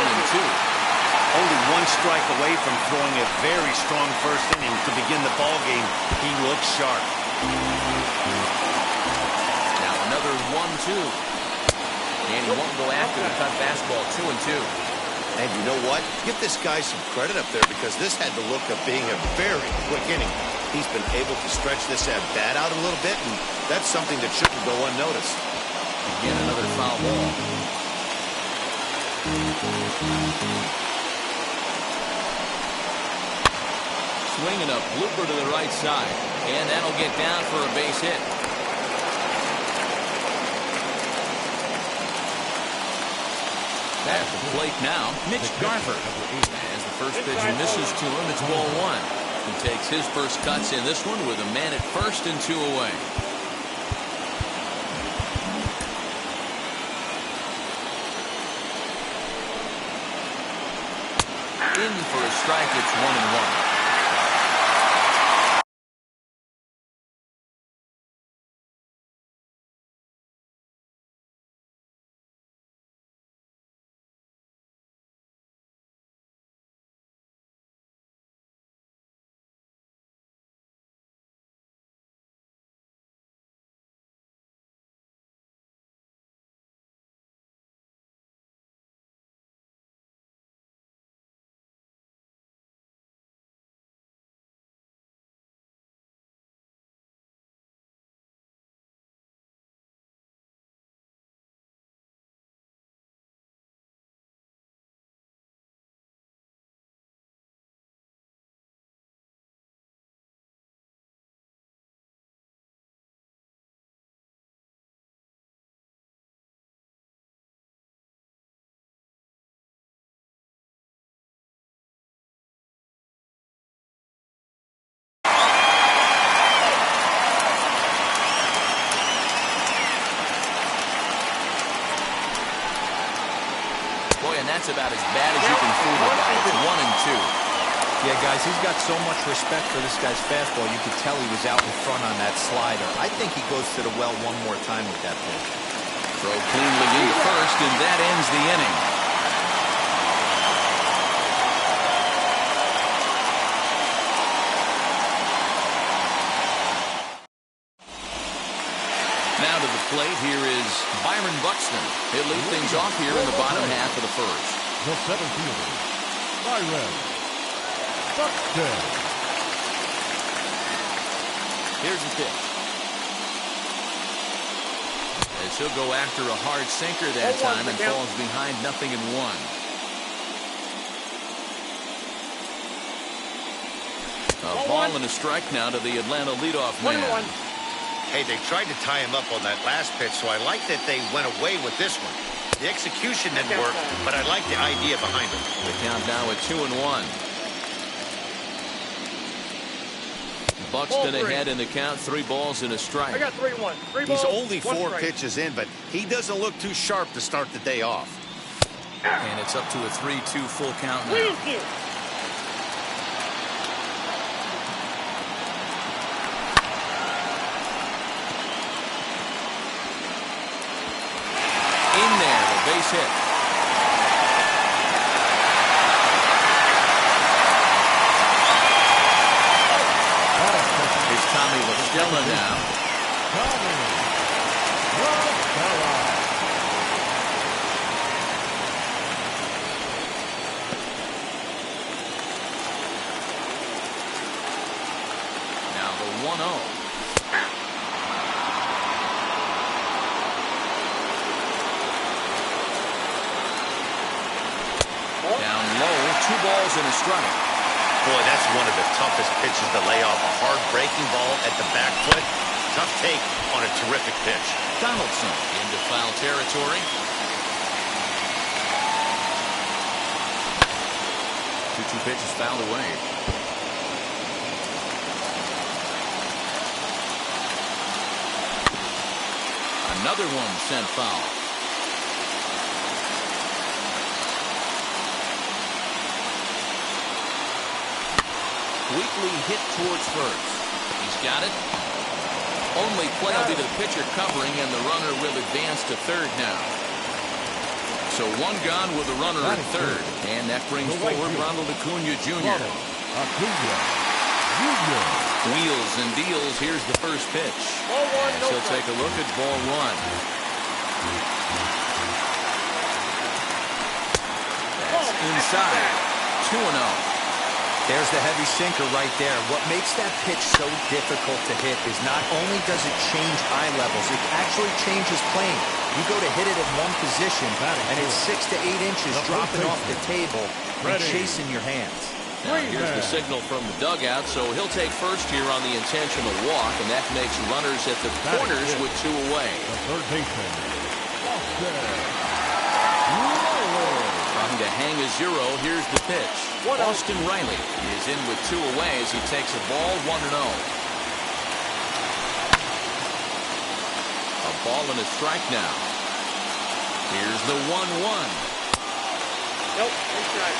Only 1 strike away from throwing a very strong first inning to begin the ball game. He looks sharp. Now another 1-2. And he won't go after the cut fastball. 2-2. And you know what? Give this guy some credit up there, because this had the look of being a very quick inning. He's been able to stretch this at-bat out a little bit, and that's something that shouldn't go unnoticed. Again, another foul ball. Swinging a blooper to the right side, and that'll get down for a base hit. At the plate now, Mitch Garver. As the first pitch misses to him, it's ball 1. He takes his first cuts in this one with a man at first and 2 away. In for a strike, it's 1-1. that's about as bad as you can fool the guy. It's 1-2. Yeah, guys, he's got so much respect for this guy's fastball. You could tell he was out in front on that slider. I think he goes to the well one more time with that pitch. Throw cleanly into first, and that ends the inning. Now to the plate, here is Byron Buxton. He'll lead things off here in the bottom half of the first. The center fielder, Byron Buxton. Here's the pitch. As he'll go after a hard sinker that time and falls behind 0-1. A ball and a strike now to the Atlanta leadoff man. Hey, they tried to tie him up on that last pitch, so I like that they went away with this one. The execution didn't work, but I like the idea behind it. The count now at 2-1. Buxton ahead in the count, 3 balls and a strike. I got 3-1. He's only 4 pitches in, but he doesn't look too sharp to start the day off. And it's up to a 3-2 full count now. Base hit. Here's Tommy LaStella now. Now the 1-0. Down low, 2 balls and a strike. Boy, that's one of the toughest pitches to lay off. A hard breaking ball at the back foot. Tough take on a terrific pitch. Donaldson into foul territory. 2-2 pitch is fouled away. Another one sent foul. Weakly hit towards first. He's got it. Only play will be to the pitcher covering, and the runner will advance to third now. So 1 gone with a runner at third. And that brings forward Ronald Acuna Jr. Wheels and deals. Here's the first pitch. And he'll take a look at ball 1. That's inside. 2-0. There's the heavy sinker right there. What makes that pitch so difficult to hit is not only does it change eye levels, it actually changes plane. You go to hit it at one position, and it's 6 to 8 inches dropping off the table and chasing your hands. Now here's the signal from the dugout, so he'll take first here on the intentional walk, and that makes runners at the corners with 2 away. The third baseman, Trying to hang a 0, here's the pitch. Austin Riley is in with 2 away as he takes a ball 1-0. A ball and a strike now. Here's the 1-1. Nope.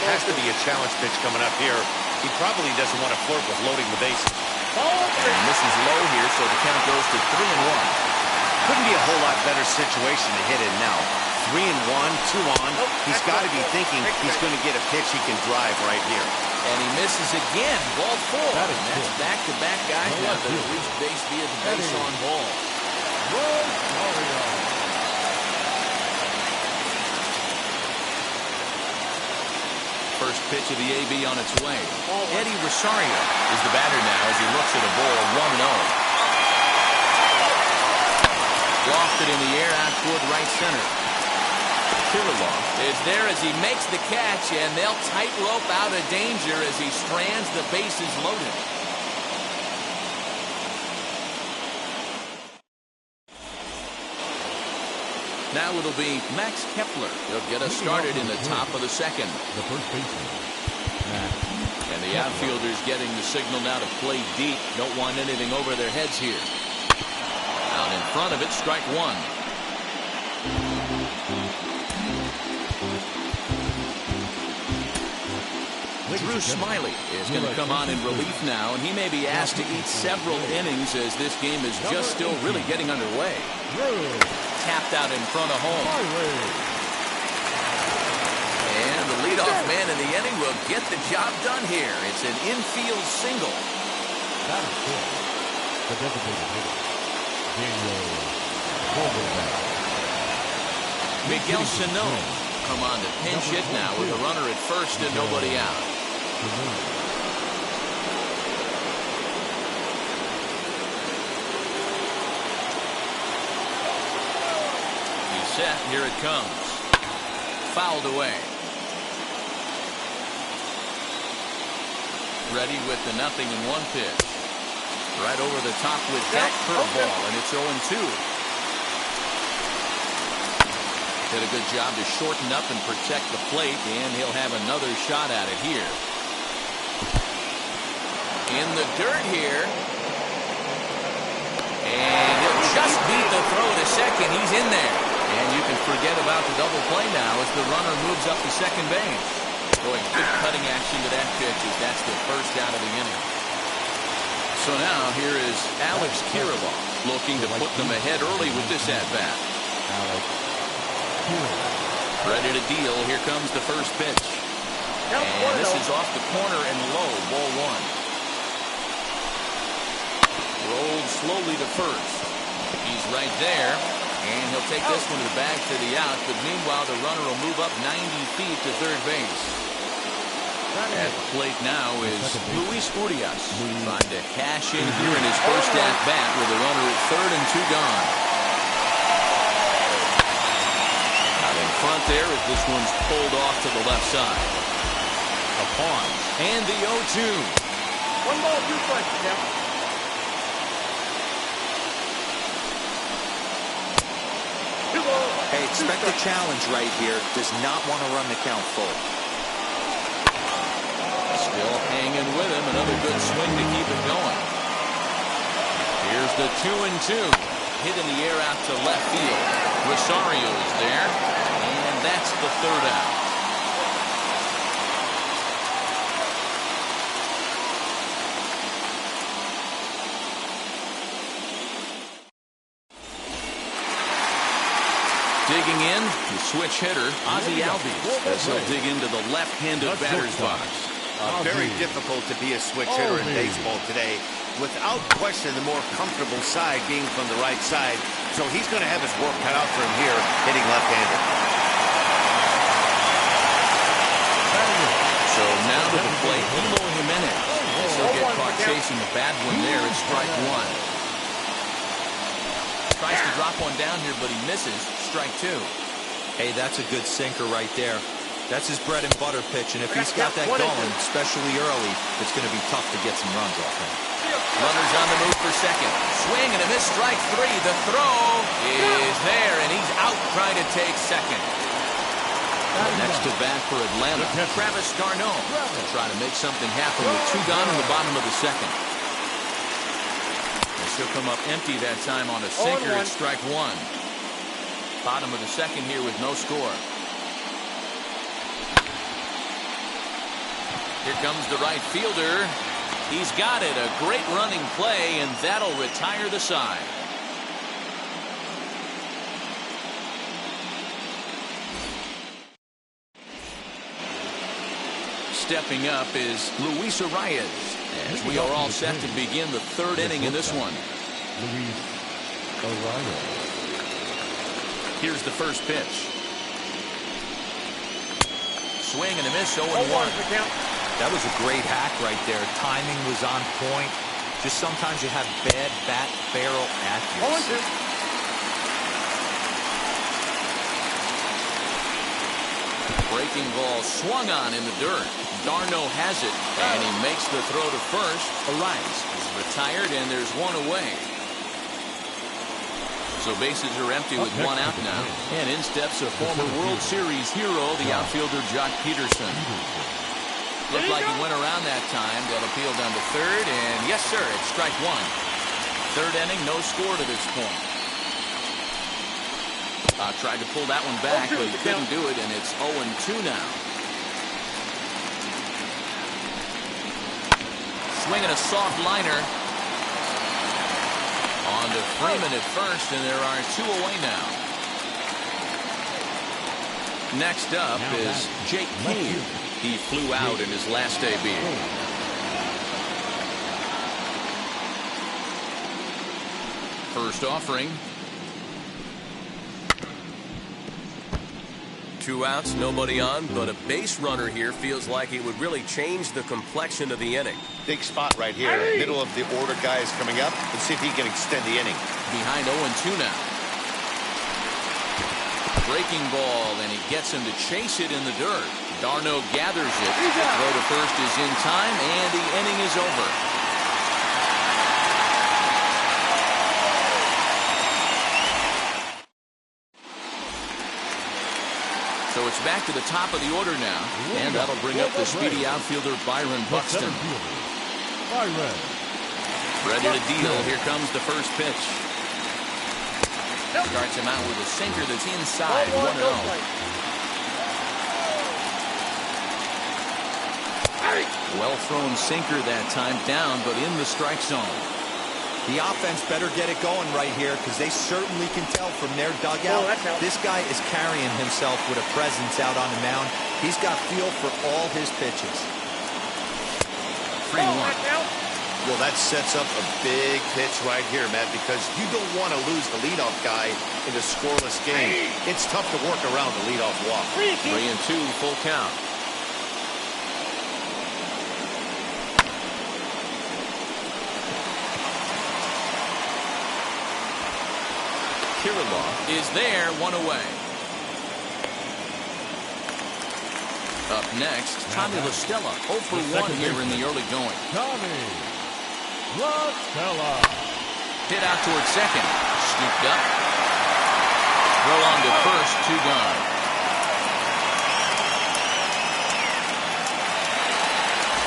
Has to be a challenge pitch coming up here. He probably doesn't want to flirt with loading the bases. And this is low here, so the count goes to 3-1. Couldn't be a whole lot better situation to hit in now. 3-1, 2 on. He's got to be thinking he's going to get a pitch he can drive right here. And he misses again. Ball 4. And that's back-to-back guys now that have reached base via the base on ball. First pitch of the AB on its way. Eddie Rosario is the batter now as he looks at a ball 1-0. Lofted in the air out toward right center. Kirilov is there as he makes the catch, and they'll tightrope out of danger as he strands the bases loaded. Now it'll be Max Kepler. He'll get us started in the top of the second. The first baseman, And the outfielders getting the signal now to play deep. Don't want anything over their heads here. Out in front of it, strike 1. Bruce Smiley is going to come on in relief now, and he may be asked to eat several innings as this game is just still really getting underway. Tapped out in front of home. And the leadoff man in the inning will get the job done here. It's an infield single. That is good. The designated hitter, Miguel Sano come on to pinch hit now with a runner at first and nobody out. He's set. Here it comes. Fouled away. Ready with the 0-1 pitch. Right over the top with that curveball, and it's 0-2. Did a good job to shorten up and protect the plate, and he'll have another shot at it here. In the dirt here. And he'll just beat the throw to second. He's in there. And you can forget about the double play now as the runner moves up to second base. Boy, good cutting action to that pitch as that's the first out of the inning. So now here is Alex Kirilloff looking to put them ahead early with this at-bat. Ready to deal. Here comes the first pitch. And this is off the corner and low. Ball one. Rolled slowly to first. He's right there. And he'll take this one to the bag to the out. But meanwhile, the runner will move up 90 feet to third base. At the plate now is Luis Urias trying to cash in here in his first at-bat with a runner at third and 2 gone. Out in front there as this one's pulled off to the left side. A pause. And the 0-2. 1 ball, 2 strikes, Jeff. Hey, expect a challenge right here. Does not want to run the count full. Still hanging with him. Another good swing to keep it going. Here's the 2-2. Hit in the air out to left field. Rosario is there. And that's the third out. Digging in, the switch hitter, Ozzie Albies, as he'll dig into the left-handed batter's box. Very difficult to be a switch hitter in baseball today. Without question, the more comfortable side being from the right side. So he's going to have his work cut out for him here, hitting left-handed. So now to the plate, Eloy Jimenez. As he'll get caught chasing a bad one there at strike one. Tries to drop one down here, but he misses. Strike two. Hey, that's a good sinker right there. That's his bread and butter pitch, and if he's got that going, especially early, it's going to be tough to get some runs off him. Runners on the move for second. Swing and a miss, strike three. The throw is there, and he's out trying to take second. Next to bat for Atlanta, Travis d'Arnaud to try to make something happen with 2 gone in the bottom of the second. She'll come up empty that time on a sinker at strike one. Bottom of the second here with no score. Here comes the right fielder. He's got it. A great running play, and that'll retire the side. Stepping up is Luis Urias, as we are all set to begin the third inning in this one. Luis Urias. Here's the first pitch. Swing and a miss, 0-1. That was a great hack right there. Timing was on point. Just sometimes you have bad bat barrel accuracy. Breaking ball swung on in the dirt. d'Arnaud has it, and he makes the throw to first. Urias is retired, and there's one away. So bases are empty with 1 out now. And in steps a former World Series hero, the outfielder Jock Peterson. Looked like he went around that time. They'll appeal down to third, and yes, sir, it's strike one. Third inning, no score to this point. Tried to pull that one back, but he couldn't do it, and it's 0-2 now. Swinging a soft liner. On to Freeman at first, and there are 2 away now. Next up is Jake Kane. He flew out in his last debut. First offering. 2 outs, nobody on, but a base runner here feels like it would really change the complexion of the inning. Big spot right here. Middle of the order guy is coming up. Let's see if he can extend the inning. Behind 0-2 now. Breaking ball, and he gets him to chase it in the dirt. Darno gathers it. Throw to first is in time, and the inning is over. So it's back to the top of the order now, and that'll bring up the speedy outfielder Byron Buxton. Ready to deal. Here comes the first pitch. Starts him out with a sinker that's inside, 1-0. Well-thrown sinker that time, down, but in the strike zone. The offense better get it going right here, because they certainly can tell from their dugout. This guy is carrying himself with a presence out on the mound. He's got feel for all his pitches. 3-1. Well, that sets up a big pitch right here, Matt, because you don't want to lose the leadoff guy in a scoreless game. It's tough to work around the leadoff walk. 3-2, full count. Kirilov is there, 1 away. Up next, Tommy La Stella, 0 for 1 here in the early going. Tommy La Stella. Hit out towards second. Scooped up. Throw on to first, 2 gone.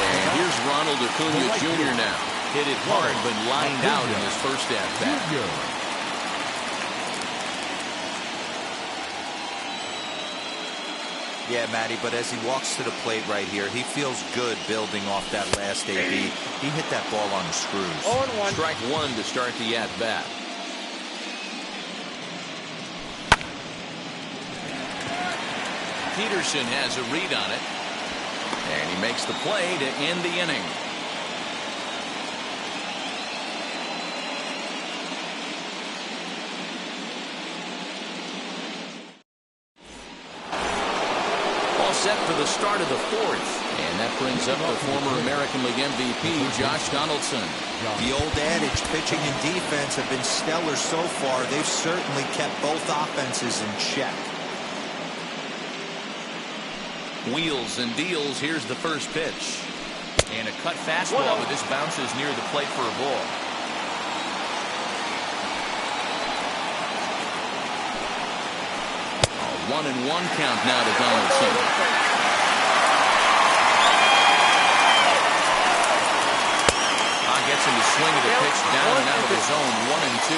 And here's Ronald Acuna Jr. now. Hit it hard, but lined out in his first at-bat. Yeah, Matty, but as he walks to the plate right here, he feels good building off that last AB. He hit that ball on the screws. 0-1. Strike 1 to start the at-bat. Peterson has a read on it. And he makes the play to end the inning. Set for the start of the 4th, and that brings up the former American League MVP, Josh Donaldson. The old adage, pitching and defense have been stellar so far. They've certainly kept both offenses in check. Wheels and deals. Here's the first pitch. And a cut fastball, but this bounces near the plate for a ball. A 1-1 count now to Donaldson. Gets him to swing at the pitch down and out of the zone, 1-2.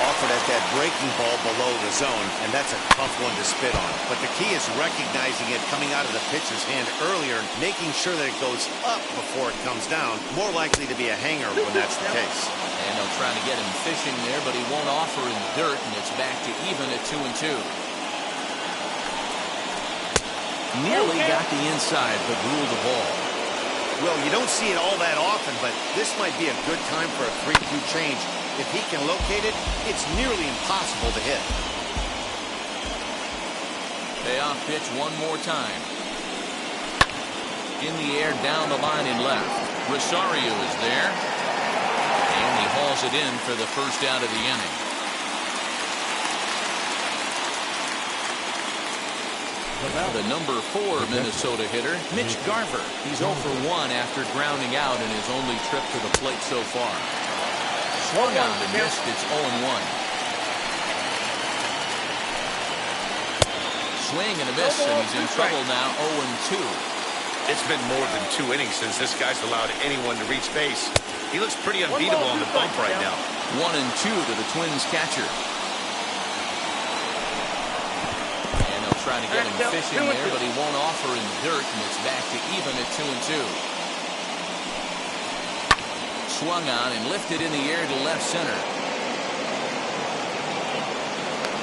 Offered at that breaking ball below the zone, and that's a tough one to spit on. But the key is recognizing it coming out of the pitcher's hand earlier, making sure that it goes up before it comes down. More likely to be a hanger when that's the case. And they'll try to get him fishing there, but he won't offer in the dirt, and it's back to even at 2-2. Nearly got the inside, but ruled the ball. Well, you don't see it all that often, but this might be a good time for a 3-2 change. If he can locate it, it's nearly impossible to hit. Payoff pitch one more time. In the air, down the line and left. Rosario is there. And he hauls it in for the first out of the inning. The number 4 Minnesota hitter, Mitch Garver. He's 0 for 1 after grounding out in his only trip to the plate so far. Swung on and missed. It's 0-1. Swing and a miss, and he's in trouble now, 0-2. It's been more than 2 innings since this guy's allowed anyone to reach base. He looks pretty unbeatable on the bump right now. 1-2 to the Twins catcher. Trying to get him fishing there, but he won't offer in the dirt, and it's back to even at 2-2. swung on and lifted in the air to left center.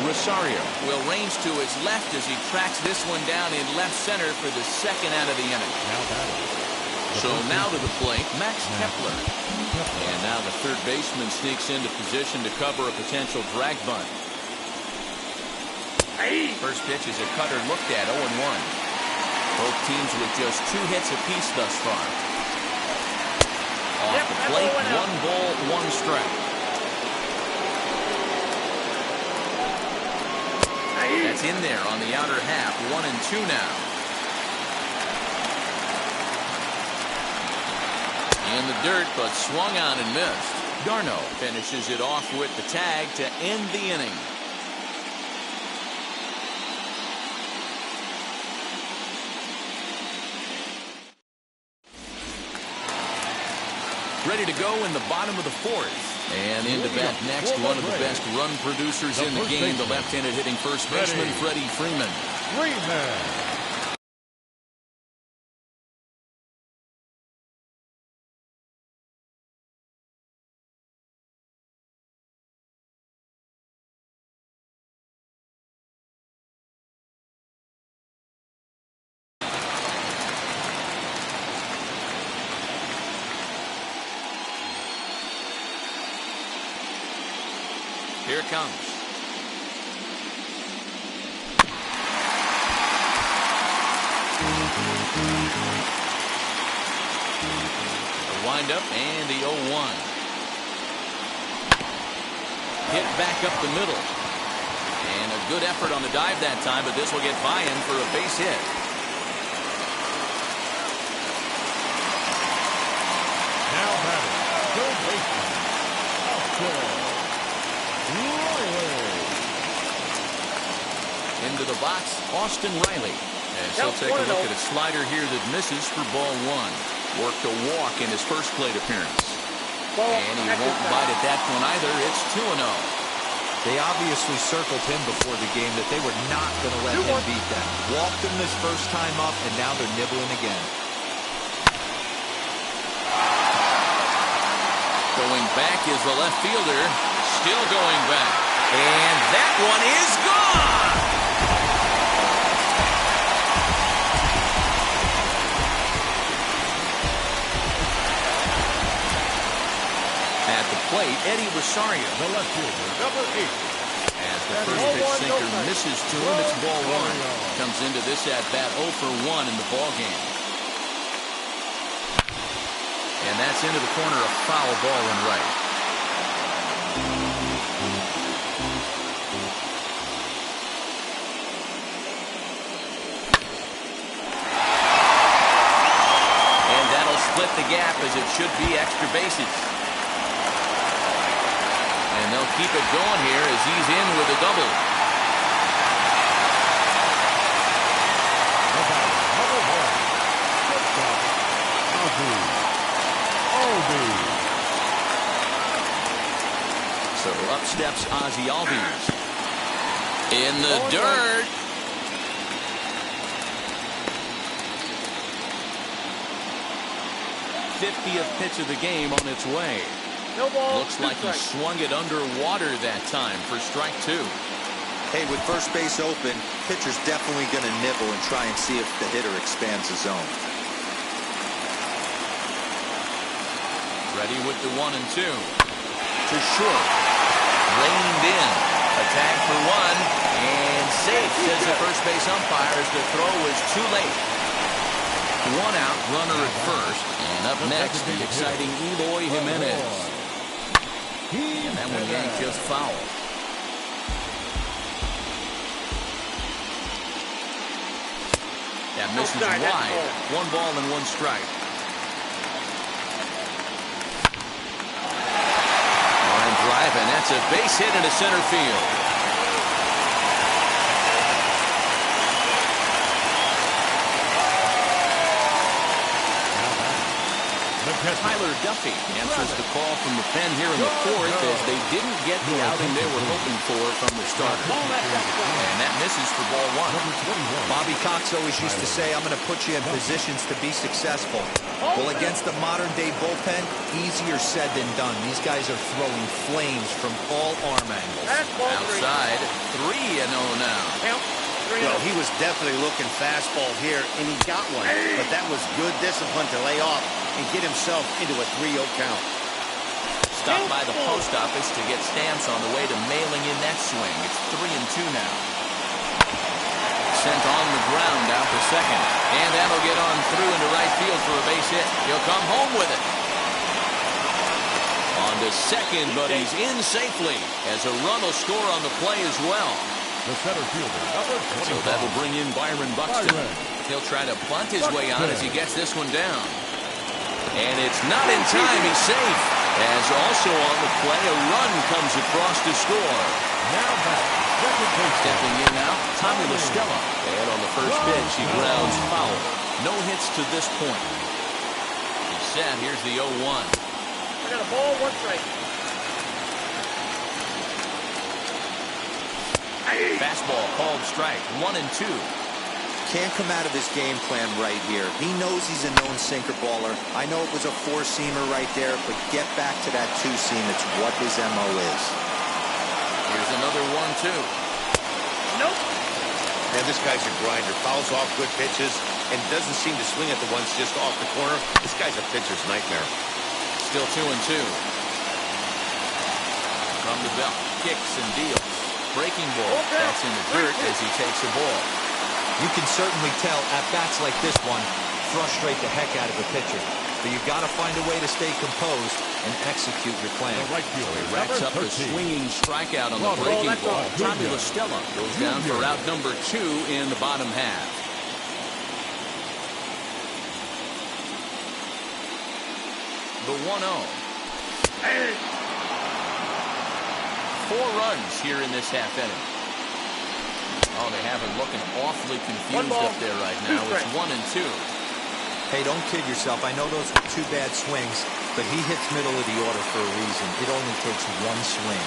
Rosario will range to his left as he tracks this one down in left center for the second out of the inning. So now to the plate, Max Kepler. And now the third baseman sneaks into position to cover a potential drag bunt. First pitch is a cutter looked at, 0-1. Both teams with just 2 hits apiece thus far. Off the plate, 1 ball, 1 strike. That's in there on the outer half, 1-2 now. In the dirt, but swung on and missed. Darno finishes it off with the tag to end the inning. Ready to go in the bottom of the 4th. And into bat next, one of the best run producers in the game, the left-handed hitting first baseman, Freddie Freeman. Here it comes. The windup and the 0-1. Hit back up the middle. And a good effort on the dive that time, but this will get by him for a base hit. Now batting, third baseman, Austin. Into the box, Austin Riley. As he'll take a look at a slider here that misses for ball 1. Worked a walk in his first plate appearance. And he won't bite at that one either. It's 2-0. They obviously circled him before the game that they were not going to let him beat them. Walked him this first time up, and now they're nibbling again. Going back is the left fielder. Still going back. And that one is gone! At the plate, Eddie Rosario. The left fielder, number 8. As the first pitch sinker misses to him, it's ball 1. Comes into this at-bat 0 for 1 in the ball game. And that's into the corner, a foul ball and right. And that'll split the gap as it should be extra bases. And they'll keep it going here as he's in with a double. So up steps Ozzie Albies. In the dirt. '50th pitch of the game on its way. No ball. Looks like he swung it underwater that time for strike 2. Hey, with first base open, pitcher's definitely going to nibble and try and see if the hitter expands his zone. Ready with the 1 and 2. To short. Reined in. A tag for 1. And safe, says the first base umpire, as the throw was too late. 1 out, runner at first. And up next, the exciting Eloy Jimenez. And that one yanked just foul. That misses wide. 1 ball and 1 strike. Line drive, and that's a base hit into center field. Tyler Duffy answers the call from the pen here in the fourth as they didn't get the outing they were hoping for from the starter. And that misses for ball one. Bobby Cox always used to say, I'm going to put you in positions to be successful. Well, against the modern-day bullpen, easier said than done. These guys are throwing flames from all arm angles. Outside, 3-0 now. Well, he was definitely looking fastball here, and he got one. But that was good discipline to lay off and get himself into a 3-0 count. Stopped by the post office to get stamps on the way to mailing in that swing. It's 3-2 now. Sent on the ground out to second. And that'll get on through into right field for a base hit. He'll come home with it. On to second, but he's in safely as a run will score on the play as well. The center fielder, number 25. So that'll bring in Byron Buxton. He'll try to bunt his way on as he gets this one down. And it's not in time. He's safe. As also on the play, a run comes across to score. Now back, second base. Stepping in now, Tommy La Stella. And on the first pitch, he grounds foul. No hits to this point. He's set. Here's the 0-1. I got a ball, 1 strike. Fastball called strike. 1-2. Can't come out of his game plan right here. He knows he's a known sinker baller. I know it was a 4-seamer right there, but get back to that 2-seam. It's what his MO is. Here's another 1-2. Nope. Man, this guy's a grinder. Fouls off good pitches and doesn't seem to swing at the ones just off the corner. This guy's a pitcher's nightmare. Still 2-2. From the belt, kicks and deals. Breaking ball. That's in the dirt as he takes a ball. You can certainly tell at-bats like this one frustrate the heck out of a pitcher. But you've got to find a way to stay composed and execute your plan. The right fielder, He racks up the swinging strikeout on the breaking ball. Tommy La Stella goes down for out number 2 in the bottom half. The 1-0. 4 runs here in this half inning. Oh, they have him looking awfully confused up there right now. It's 1-2. Hey, don't kid yourself. I know those were 2 bad swings, but he hits middle of the order for a reason. It only takes 1 swing.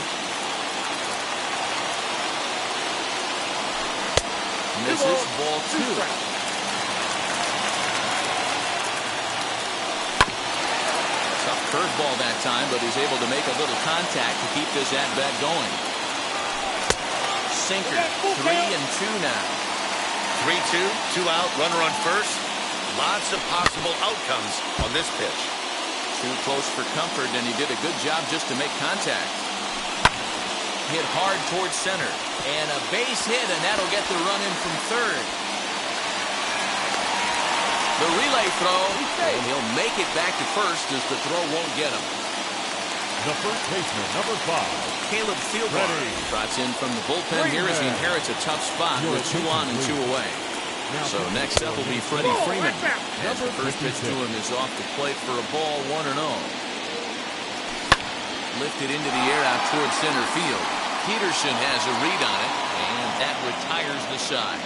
Misses ball 2. Tough curveball that time, but he's able to make a little contact to keep this at-bat going. Sinker, 3-2 now. 3-2, 2 out, runner on first. Lots of possible outcomes on this pitch. Too close for comfort, and he did a good job just to make contact. Hit hard towards center, and a base hit, and that'll get the run in from third. The relay throw, and he'll make it back to first as the throw won't get him. The first baseman, number 5. Caleb Fieldbar trots in from the bullpen here as he inherits a tough spot with 2 on and 2 away. So next up will be Freddie Freeman. As the first pitch to him is off the plate for a ball, 1-0. Lifted into the air out towards center field. Peterson has a read on it, and that retires the side.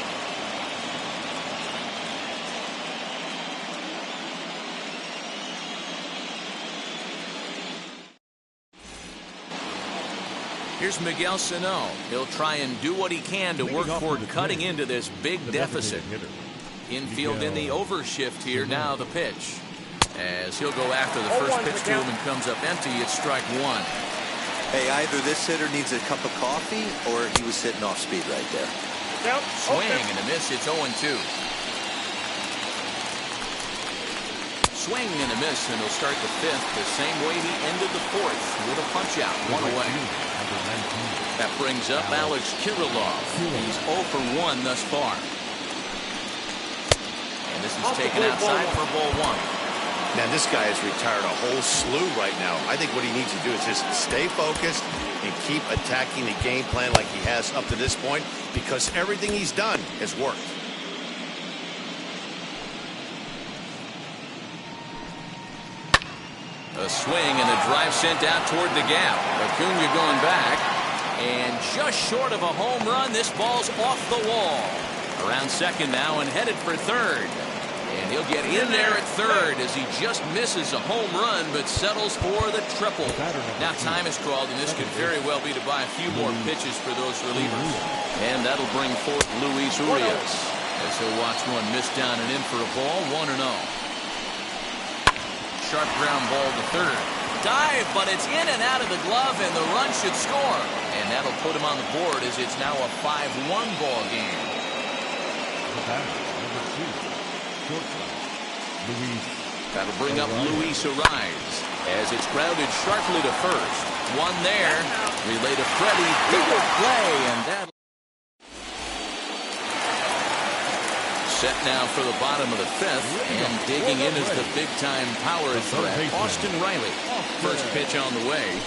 Here's Miguel Sano. He'll try and do what he can to work toward cutting into this big deficit. Infield in the overshift here. Now the pitch. As he'll go after the first pitch to him and comes up empty, it's strike 1. Hey, either this hitter needs a cup of coffee or he was hitting off speed right there. Swing and a miss. It's 0-2. Swing and a miss, and he'll start the 5th the same way he ended the 4th with a punch out, 1 away. That brings up Alex Kirilloff. He's 0 for 1 thus far. And this is taken outside for ball 1. Man, this guy has retired a whole slew right now. I think what he needs to do is just stay focused and keep attacking the game plan like he has up to this point, because everything he's done has worked. A swing and a drive sent out toward the gap. Acuna going back. And just short of a home run, this ball's off the wall. Around second now and headed for third. And he'll get in there at third as he just misses a home run but settles for the triple. Now time is called, and this could very well be to buy a few more pitches for those relievers. And that'll bring forth Luis Urias as he'll watch one miss down and in for a ball, 1-0. Sharp ground ball to third. Dive, but it's in and out of the glove, and the run should score. And that'll put him on the board as it's now a 5-1 ball game. The batter, number 2, shortstop, Luis. That'll bring up Luis Urias as it's grounded sharply to first. One there. Relay to Freddie. Double play, and that. Set now for the bottom of the fifth, and digging in is the big-time power threat, Austin Riley. First pitch on the way,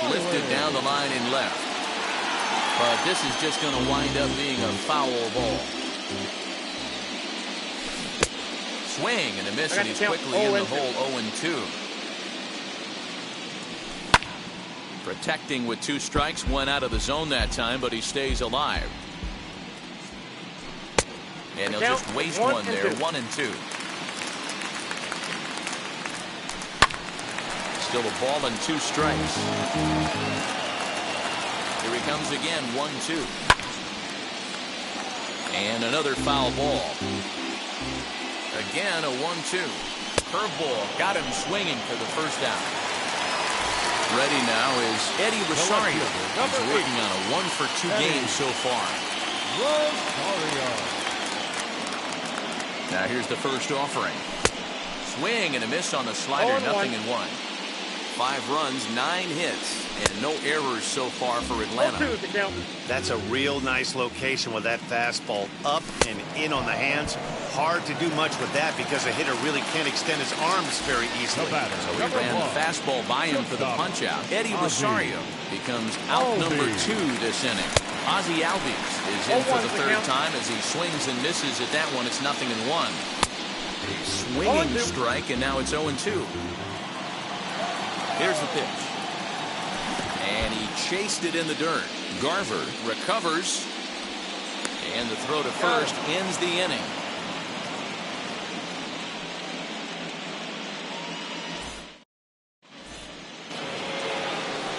lifted down the line in left. But this is just going to wind up being a foul ball. Swing and a miss, and he's quickly in the hole, 0-2. Protecting with 2 strikes, went out of the zone that time, but he stays alive. And he'll just waste one there, 1-2. Still a ball and 2 strikes. Here he comes again, 1-2. And another foul ball. Again, a 1-2. Curveball, got him swinging for the first out. Ready now is Eddie Rosario. He's working on a 1-for-2 game so far. Rosario. Now here's the first offering. Swing and a miss on the slider, 0-1. 5 runs, 9 hits, and no errors so far for Atlanta. That's a real nice location with that fastball up and in on the hands. Hard to do much with that because a hitter really can't extend his arms very easily. So he ran the fastball by him for the punch-out. Eddie Rosario becomes out number 2 this inning. Ozzie Albies is in for the third time as he swings and misses at that one. It's 0-1. A swinging strike, and now it's 0-2. Here's the pitch. And he chased it in the dirt. Garver recovers. And the throw to first ends the inning.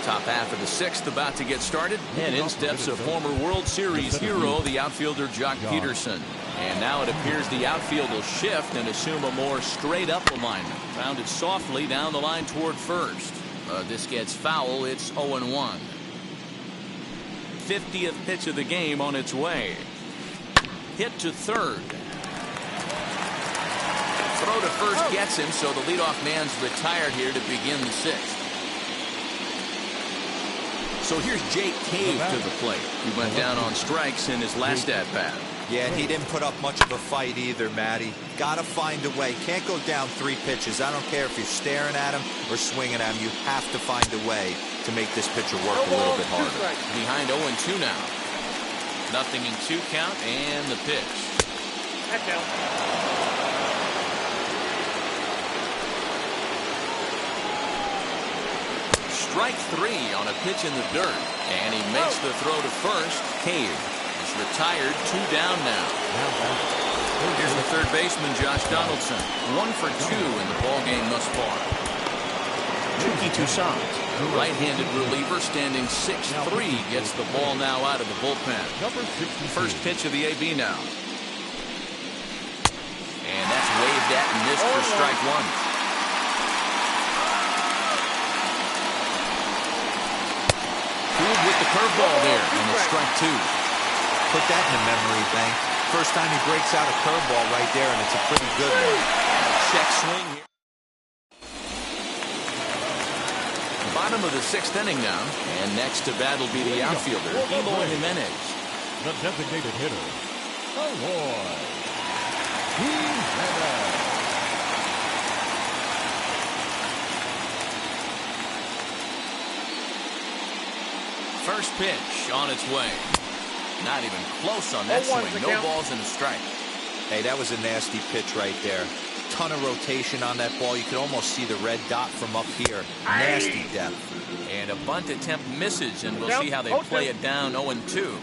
Top half of the 6th about to get started. And in steps a former World Series hero, the outfielder Jock Peterson. And now it appears the outfield will shift and assume a more straight-up alignment. Grounded softly down the line toward first. This gets foul. It's 0-1. 50th pitch of the game on its way. Hit to third. Throw to first gets him, so the leadoff man's retired here to begin the 6th. So here's Jake Cave to the plate. He went down on strikes in his last at-bat. Yeah, and he didn't put up much of a fight either, Matty. Gotta find a way. Can't go down 3 pitches. I don't care if you're staring at him or swinging at him. You have to find a way to make this pitcher work a little bit harder. Behind 0-2 now. 0-2 count, and the pitch. That counts. Strike 3 on a pitch in the dirt. And he makes the throw to first. Cave is retired, 2 down now. Here's the third baseman, Josh Donaldson. 1 for 2 in the ballgame thus far. Chucky Toussaint, the right-handed reliever, standing 6'3", gets the ball now out of the bullpen. First pitch of the AB now. And that's waved at and missed for strike 1. With the curveball there, and it's strike 2. Put that in the memory bank. First time he breaks out a curveball right there, and it's a pretty good one. Check swing here. Bottom of the 6th inning now, and next to bat will be the outfielder, Eloy Jimenez. The designated hitter, Eloy Jimenez. First pitch on its way. Not even close on that swing. No balls and a strike. Hey, that was a nasty pitch right there. Ton of rotation on that ball. You could almost see the red dot from up here. Nasty depth. And a bunt attempt misses, and we'll see how they play it down 0-2.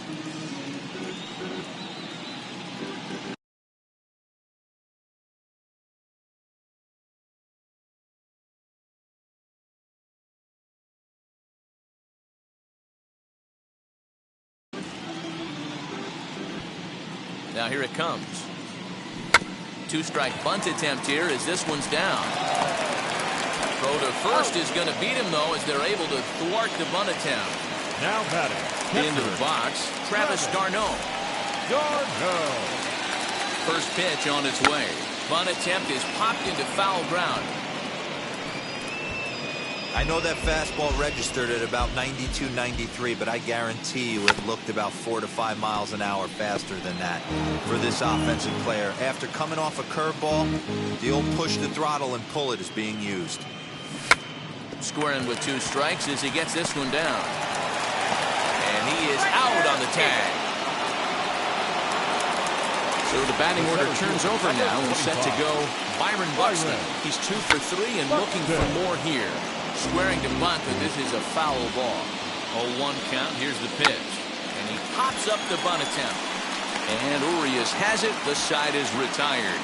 Now here it comes. Two-strike bunt attempt here as this one's down. Throw to first is going to beat him, though, as they're able to thwart the bunt attempt. Now batting. Into the box, Travis d'Arnaud. First pitch on its way. Bunt attempt is popped into foul ground. I know that fastball registered at about 92, 93, but I guarantee you it looked about 4 to 5 miles an hour faster than that for this offensive player. After coming off a curveball, the old push the throttle and pull it is being used. Squaring with 2 strikes as he gets this one down. And he is out on the tag. So the batting order turns over now and set to go Byron Buxton. He's 2 for 3 and looking for more here. Squaring to bunt, but this is a foul ball. 0-1 count. Here's the pitch. And he pops up the bunt attempt. And Urias has it. The side is retired.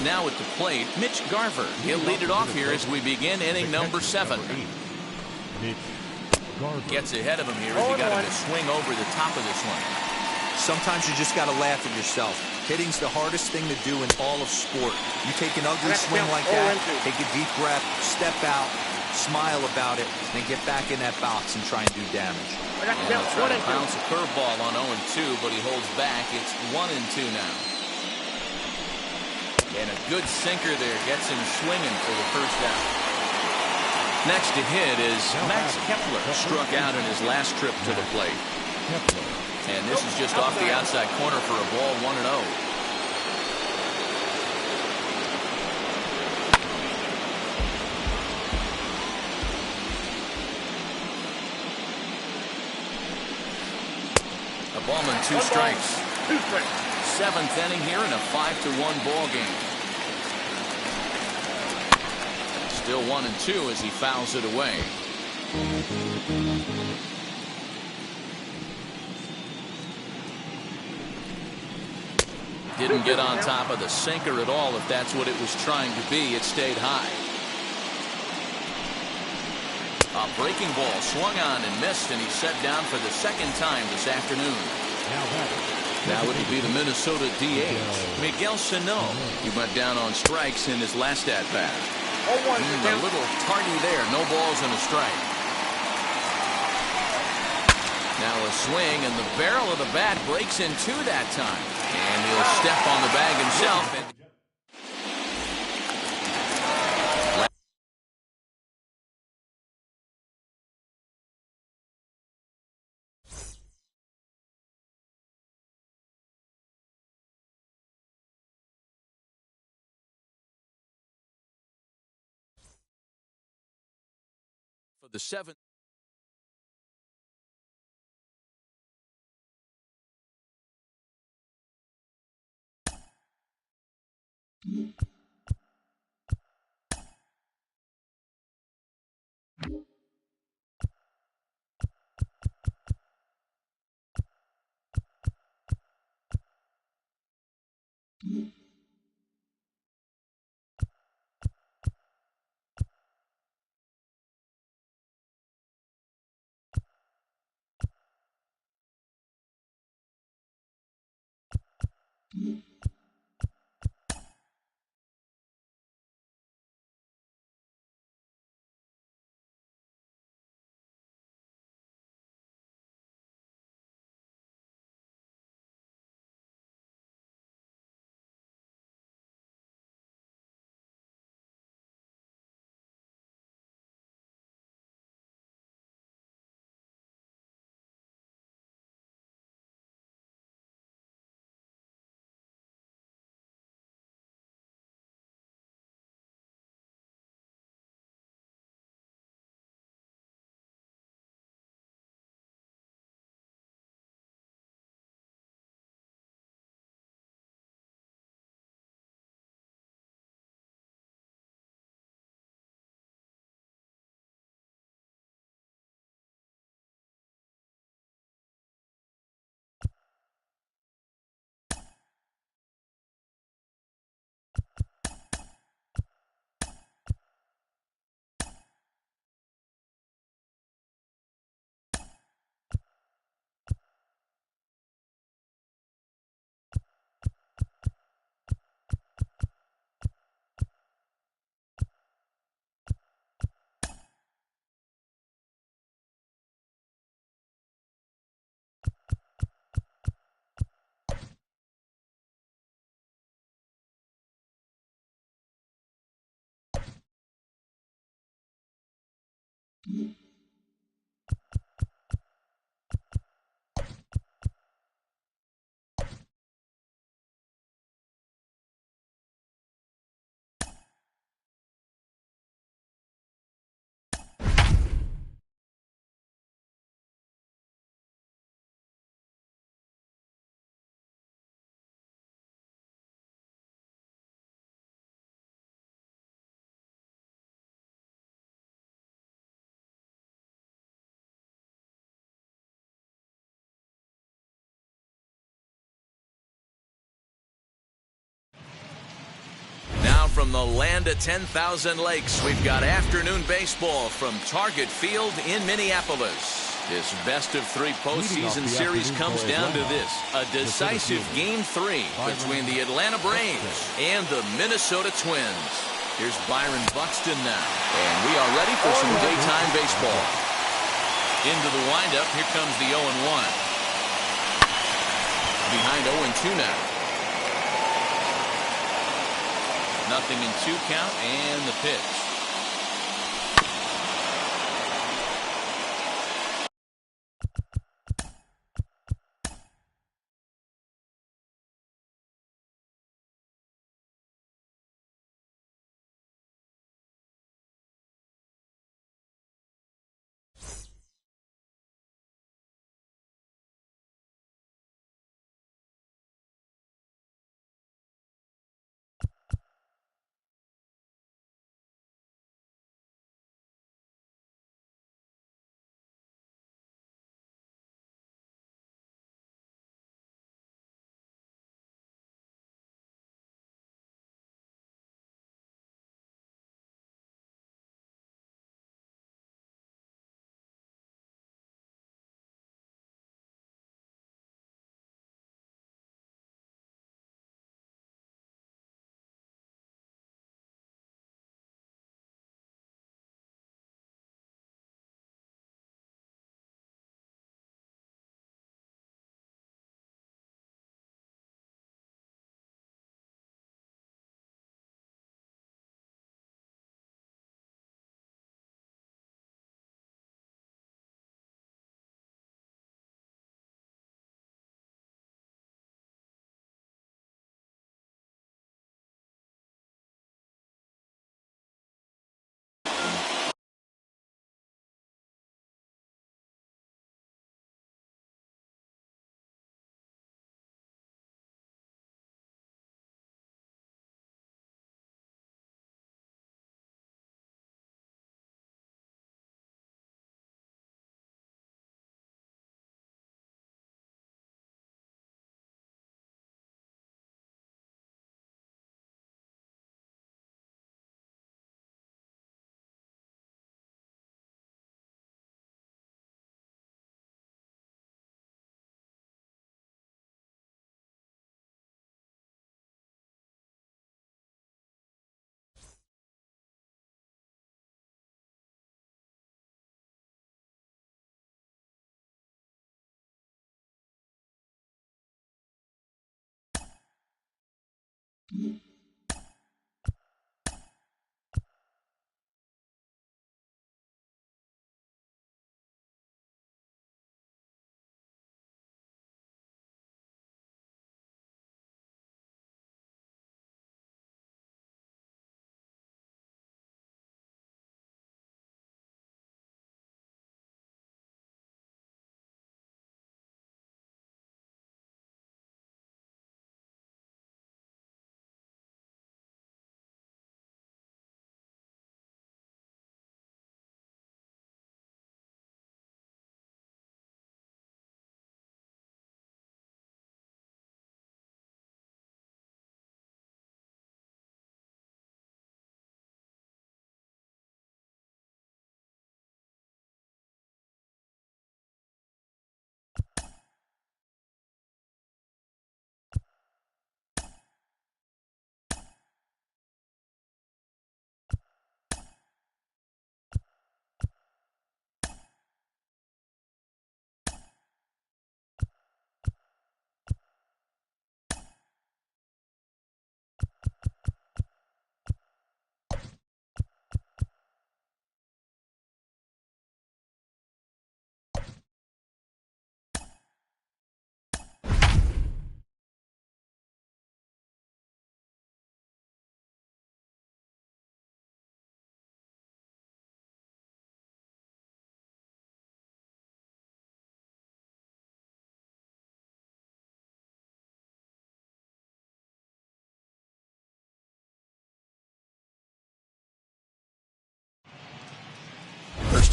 Now at the plate, Mitch Garver. He'll lead it off here as we begin inning number 7. Gets ahead of him here as he got him to swing over the top of this one. Sometimes you just got to laugh at yourself. Hitting's the hardest thing to do in all of sport. You take an ugly swing like that, take a deep breath, step out, smile about it, then get back in that box and try and do damage. And he'll try to bounce a curveball on 0-2, but he holds back. It's 1-2 now. And a good sinker there gets him swinging for the first out. Next to hit is Max Kepler. Struck out in his last trip to the plate. And this is just off the outside corner for a ball, 1-0. A ballman, 2 strikes. 2 strikes. 7th inning here in a 5-1 ball game. Still 1-2 as he fouls it away. Didn't get on top of the sinker at all, if that's what it was trying to be. It stayed high. A breaking ball swung on and missed, and he's set down for the 2nd time this afternoon. Now it'll be the Minnesota DH, Miguel Sano. He went down on strikes in his last at-bat. A little tardy there. No balls and a strike. Now a swing, and the barrel of the bat breaks in 2 that time. And he'll step on the bag himself. For the 7th. Now from the land of 10,000 lakes, we've got afternoon baseball from Target Field in Minneapolis. This best-of-3 postseason series comes down to this, a decisive Game 3 between the Atlanta Braves and the Minnesota Twins. Here's Byron Buxton now, and we are ready for some daytime baseball. Into the windup, here comes the 0-1. Behind 0-2 now. Nothing in 2 count, and the pitch.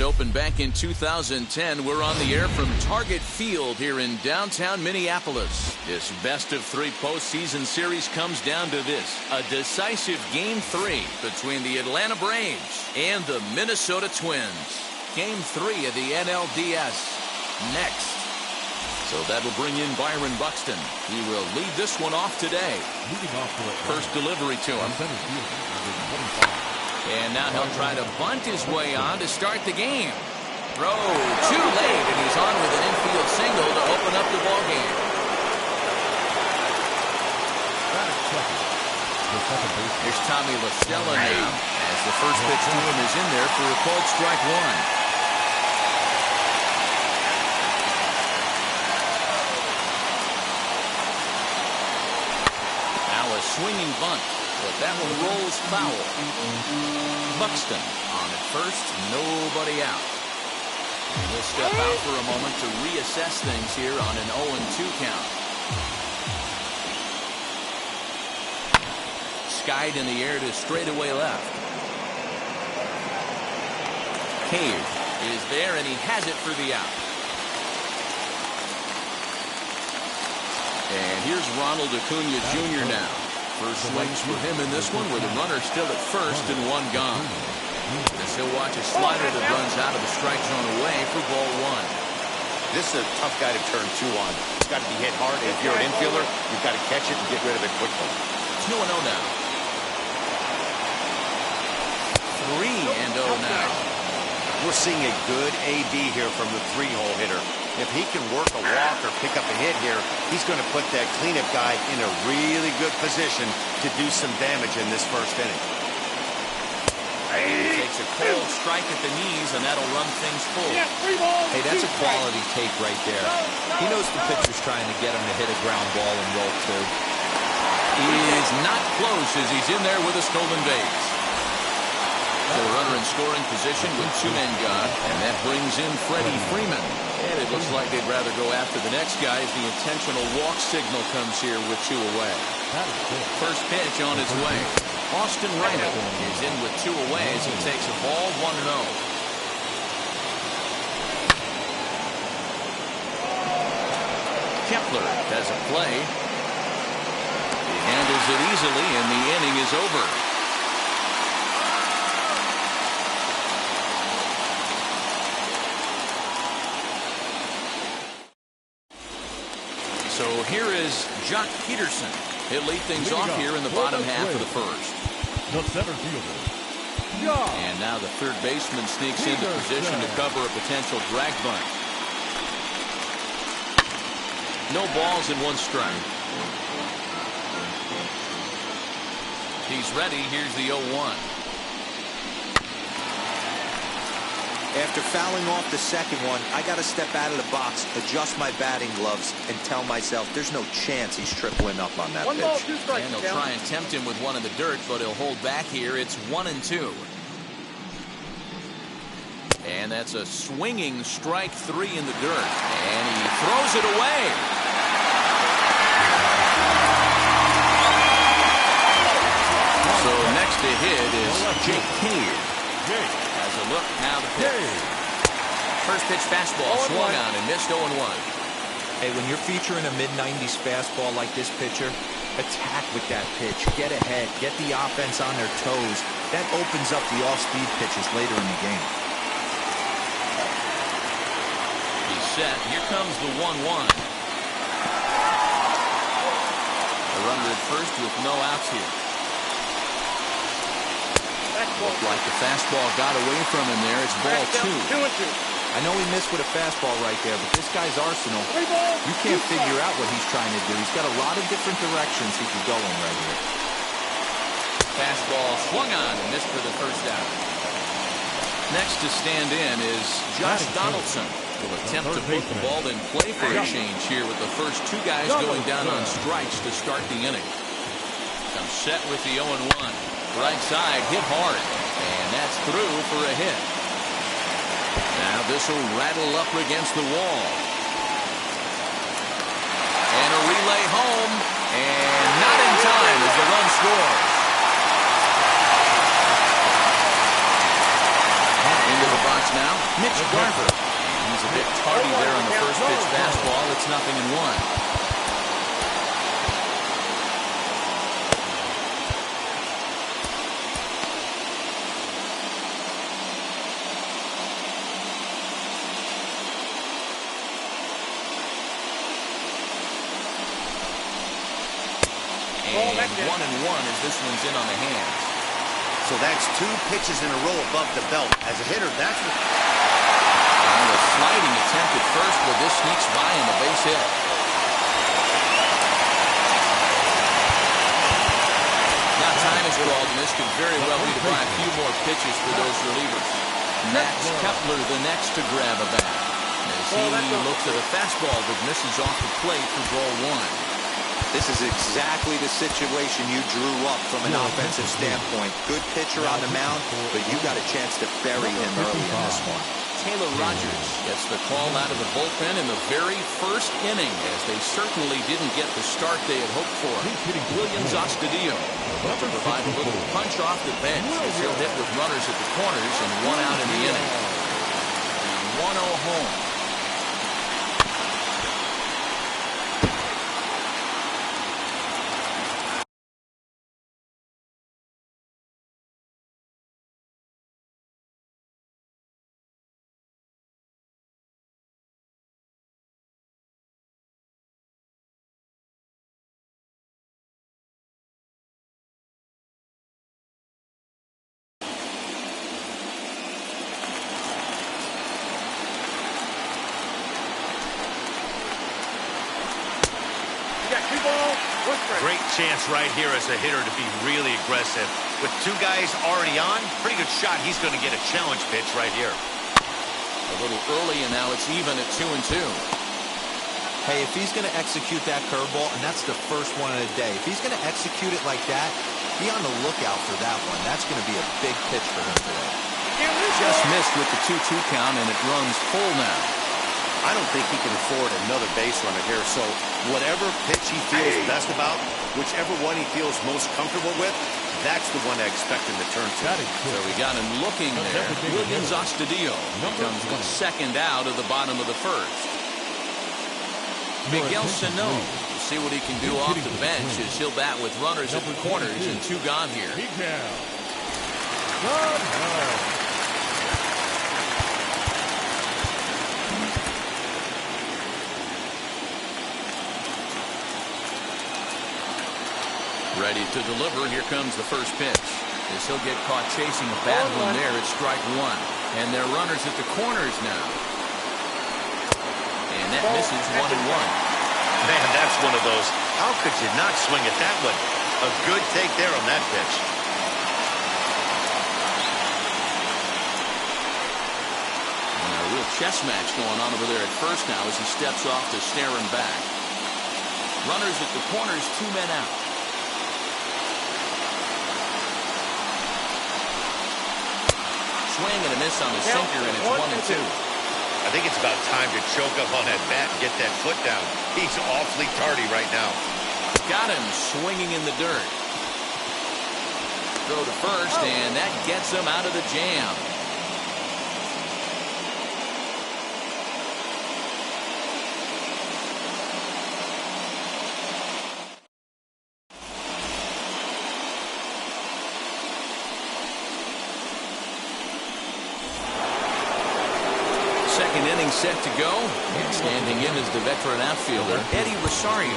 opened back in 2010. We're on the air from Target Field here in downtown Minneapolis. This best-of-3 postseason series comes down to this: a decisive Game 3 between the Atlanta Braves and the Minnesota Twins. Game 3 of the NLDS next. So that'll bring in Byron Buxton. He will lead this one off today. First delivery to him. And now he'll try to bunt his way on to start the game. Throw too late, and he's on with an infield single to open up the ball game. Here's Tommy LaStella now, as the first pitch to him is in there for a called strike one. Swinging bunt, but that one rolls foul. Buxton on at first, nobody out. He'll step out for a moment to reassess things here on an 0-2 count. Skied in the air to straightaway left. Cave is there, and he has it for the out. And here's Ronald Acuna Jr. now. First swings for him in this one, where the runner's still at first and one gone. As he'll watch a slider that runs out of the strike zone away for ball one. This is a tough guy to turn two on. It's got to be hit hard. If you're an infielder, you've got to catch it and get rid of it quickly. It's 2-0 now. 3-0 now. We're seeing a good AB here from the three-hole hitter. If he can work a walk or pick up a hit here, he's going to put that cleanup guy in a really good position to do some damage in this first inning. He takes a cold strike at the knees, and that'll run things full. Hey, that's a quality take right there. He knows the pitcher's trying to get him to hit a ground ball and roll two. He is not close as he's in there with a stolen base. So the runner in scoring position with two men gone, and that brings in Freddie Freeman. And it looks like they'd rather go after the next guy as the intentional walk signal comes here with two away. First pitch on its way. Austin Riley is in with two away as he takes a ball 1-0. Kepler has a play. He handles it easily, and the inning is over. So here is Jock Peterson. He'll lead things off here in the bottom half of the first. The center fielder. And now the third baseman sneaks into position to cover a potential drag bunt. No balls and one strike. He's ready. Here's the 0-1. After fouling off the second one, I got to step out of the box, adjust my batting gloves, and tell myself there's no chance he's tripling up on that One ball, pitch. 2 strikes. And they'll try and tempt him with one in the dirt, but he'll hold back here. It's 1-2. And that's a swinging strike 3 in the dirt. And he throws it away. So next to hit is Jake Cave. Has a look, now the pitch. First pitch fastball swung on and missed 0-1. Hey, when you're featuring a mid-90s fastball like this pitcher, attack with that pitch. Get ahead. Get the offense on their toes. That opens up the off-speed pitches later in the game. He's set. Here comes the 1-1. The runner at first with no outs here. Looked like the fastball got away from him there. It's ball 2. 2-2. I know he missed with a fastball right there, but this guy's arsenal, you can't figure out what he's trying to do. He's got a lot of different directions he could go in right here. Fastball swung on and missed for the first out. Next to stand in is Josh Donaldson. Will attempt to put the ball in play for a change here with the first two guys going down on strikes to start the inning. Comes set with the 0-1. Right side hit hard, and that's through for a hit. Now this will rattle up against the wall. And a relay home, and not in time as the run scores. Into the box bats now, Mitch Garver. And he's a bit tardy there on the first pitch fastball. It's 0-1. And 1-1 as this one's in on the hands. So that's 2 pitches in a row above the belt. As a hitter, that's what... And a sliding attempt at first, but this sneaks by him, a base hit. Now time is called, and this could very well be to buy a few more pitches for those relievers. Max Kepler the next to grab a bat. As he looks at a fastball that misses off the plate for ball 1. This is exactly the situation you drew up from an offensive standpoint. Good pitcher on the mound, but you got a chance to bury him early in this one. Taylor Rogers gets the call out of the bullpen in the very first inning, as they certainly didn't get the start they had hoped for. Williams Astudillo to provide a little punch off the bench as he'll hit with runners at the corners and 1 out in the inning. 1-0 home. Great chance right here as a hitter to be really aggressive. With 2 guys already on, pretty good shot. He's going to get a challenge pitch right here. A little early, and now it's even at 2-2. Hey, if he's going to execute that curveball, and that's the first one of the day, if he's going to execute it like that, be on the lookout for that one. That's going to be a big pitch for him today. Just missed with the 2-2 count, and it runs full now. I don't think he can afford another base runner here, so whatever pitch he feels best about, whichever one he feels most comfortable with, that's the one I expect him to turn to. So we got him looking there. Williams Astudillo comes with second out of the bottom of the first. Miguel Sano will see what he can do off the bench as he'll bat with runners at the corners and 2 gone here. Ready to deliver. Here comes the first pitch. As he'll get caught chasing a bad one there at strike 1. And they're runners at the corners now. And that misses 1-1. Man, that's one of those. How could you not swing at that one? A good take there on that pitch. And a real chess match going on over there at first now as he steps off to staring back. Runners at the corners, 2 men out. Swing and a miss on the sinker, and it's 1-2. I think it's about time to choke up on that bat and get that foot down. He's awfully tardy right now. Got him swinging in the dirt. Throw to first, and that gets him out of the jam. Second inning set to go. And standing in is the veteran outfielder, Eddie Rosario.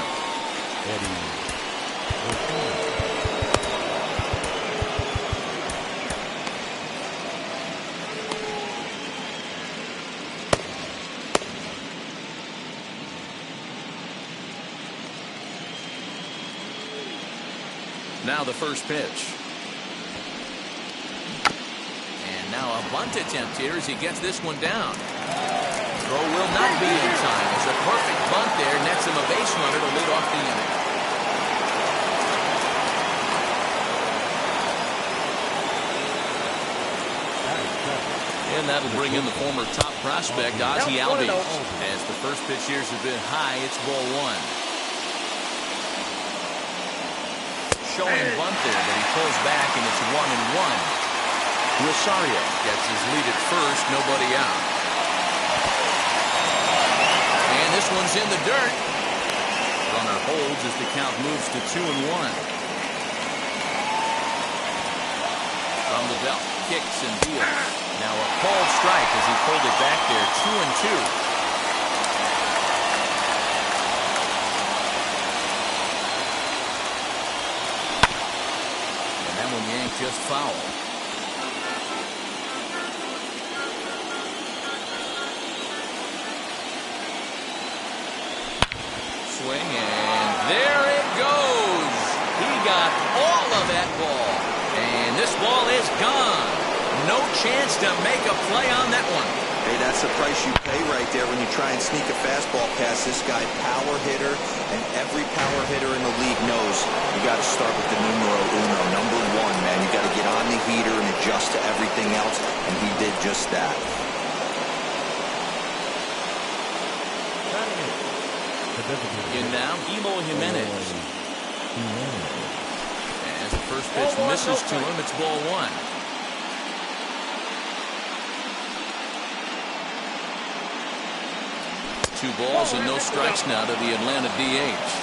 Now the first pitch. And now a bunt attempt here as he gets this one down. Throw will not be in time. It's a perfect bunt there. Nets him a base runner to lead off the inning. And that'll bring in the former top prospect, Ozzie Albies. As the first pitch here has been high, it's ball 1. Showing bunt there, but he pulls back, and it's 1-1. Rosario gets his lead at first, nobody out. And this one's in the dirt. Runner holds as the count moves to 2-1. From the belt, kicks and deals. Now a called strike as he pulled it back there, 2-2. Yank just foul. Swing, and there it goes. He got all of that ball. And this ball is gone. No chance to make a play on that one. Hey, that's the price you pay right there when you try and sneak a fastball past this guy. Power hitter, and every power hitter in the league knows you got to start with the numero uno, number one, man. You got to get on the heater and adjust to everything else, and he did just that. In now, Jimenez. As the first pitch misses to him, it's ball one. Two balls and no strikes now to the Atlanta DH.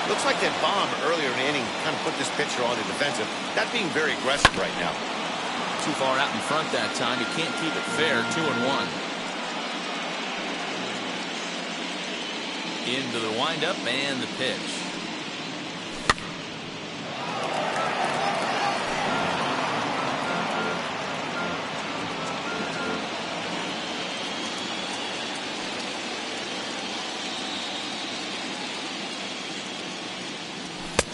Looks like that bomb earlier in the inning kind of put this pitcher on the defensive. Not being very aggressive right now. Too far out in front that time. He can't keep it fair. 2-1. Into the windup and the pitch.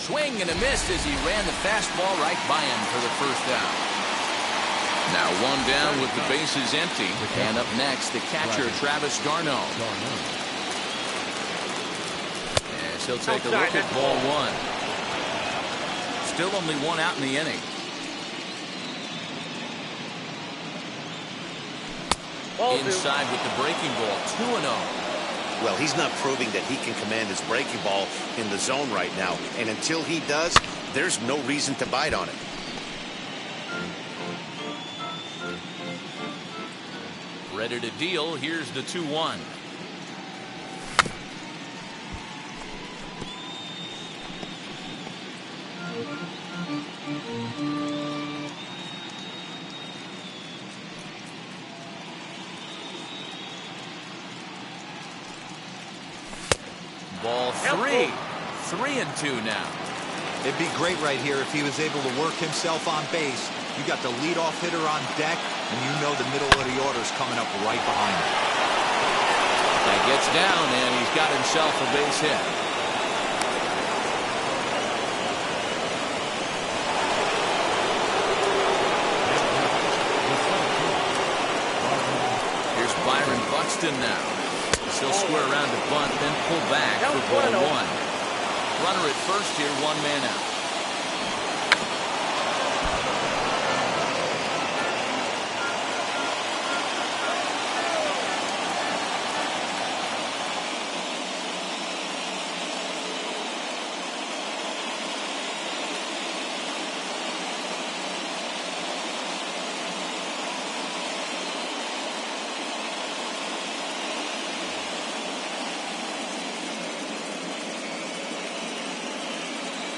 Swing and a miss as he ran the fastball right by him for the first out. Now one down with the bases empty. And up next, the catcher, Travis d'Arnaud. As he'll take a look at ball one. Still only one out in the inning. Inside with the breaking ball, 2-0. Well, he's not proving that he can command his breaking ball in the zone right now. And until he does, there's no reason to bite on it. Ready to deal. Here's the 2-1. Ball three. 3-2 now. It'd be great right here if he was able to work himself on base. You got the leadoff hitter on deck, and you know the middle of the order's coming up right behind him. That gets down, and he's got himself a base hit. Here's Byron Buxton now. He'll square around to bunt, then pull back for ball one. Runner at first here, one man out.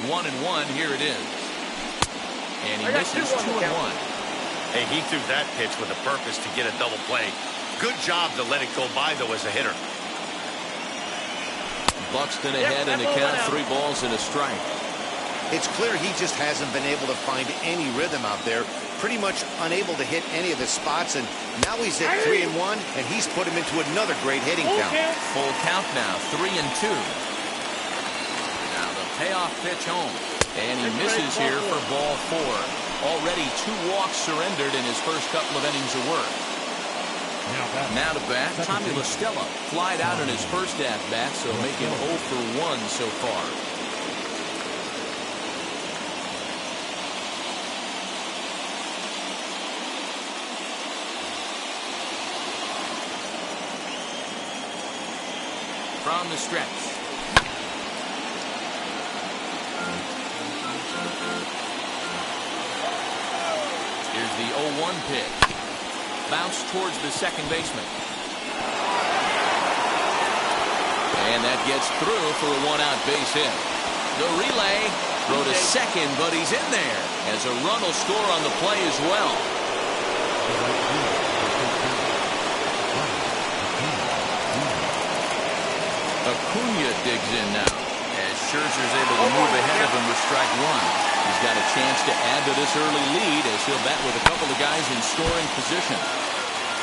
One and one, here it is. And he misses 2-1. Hey, he threw that pitch with a purpose to get a double play. Good job to let it go by, though, as a hitter. Buxton ahead in the count, 3 balls and a strike. It's clear he just hasn't been able to find any rhythm out there. Pretty much unable to hit any of his spots, and now he's at 3-1, and he's put him into another great hitting count. Full count now, 3-2. Payoff pitch home. And he misses here for ball 4. Already 2 walks surrendered in his first couple of innings of work. Now to bat, Tommy La Stella. Flied out in his first at-bat, so making 0 for 1 so far. From the stretch. the 0-1 pitch. Bounce towards the second baseman. And that gets through for a one-out base hit. The relay, throw to second, but he's in there, as a run will score on the play as well. Acuna digs in now, as Scherzer's able to move ahead of him with strike one. He's got a chance to add to this early lead, as he'll bat with a couple of guys in scoring position.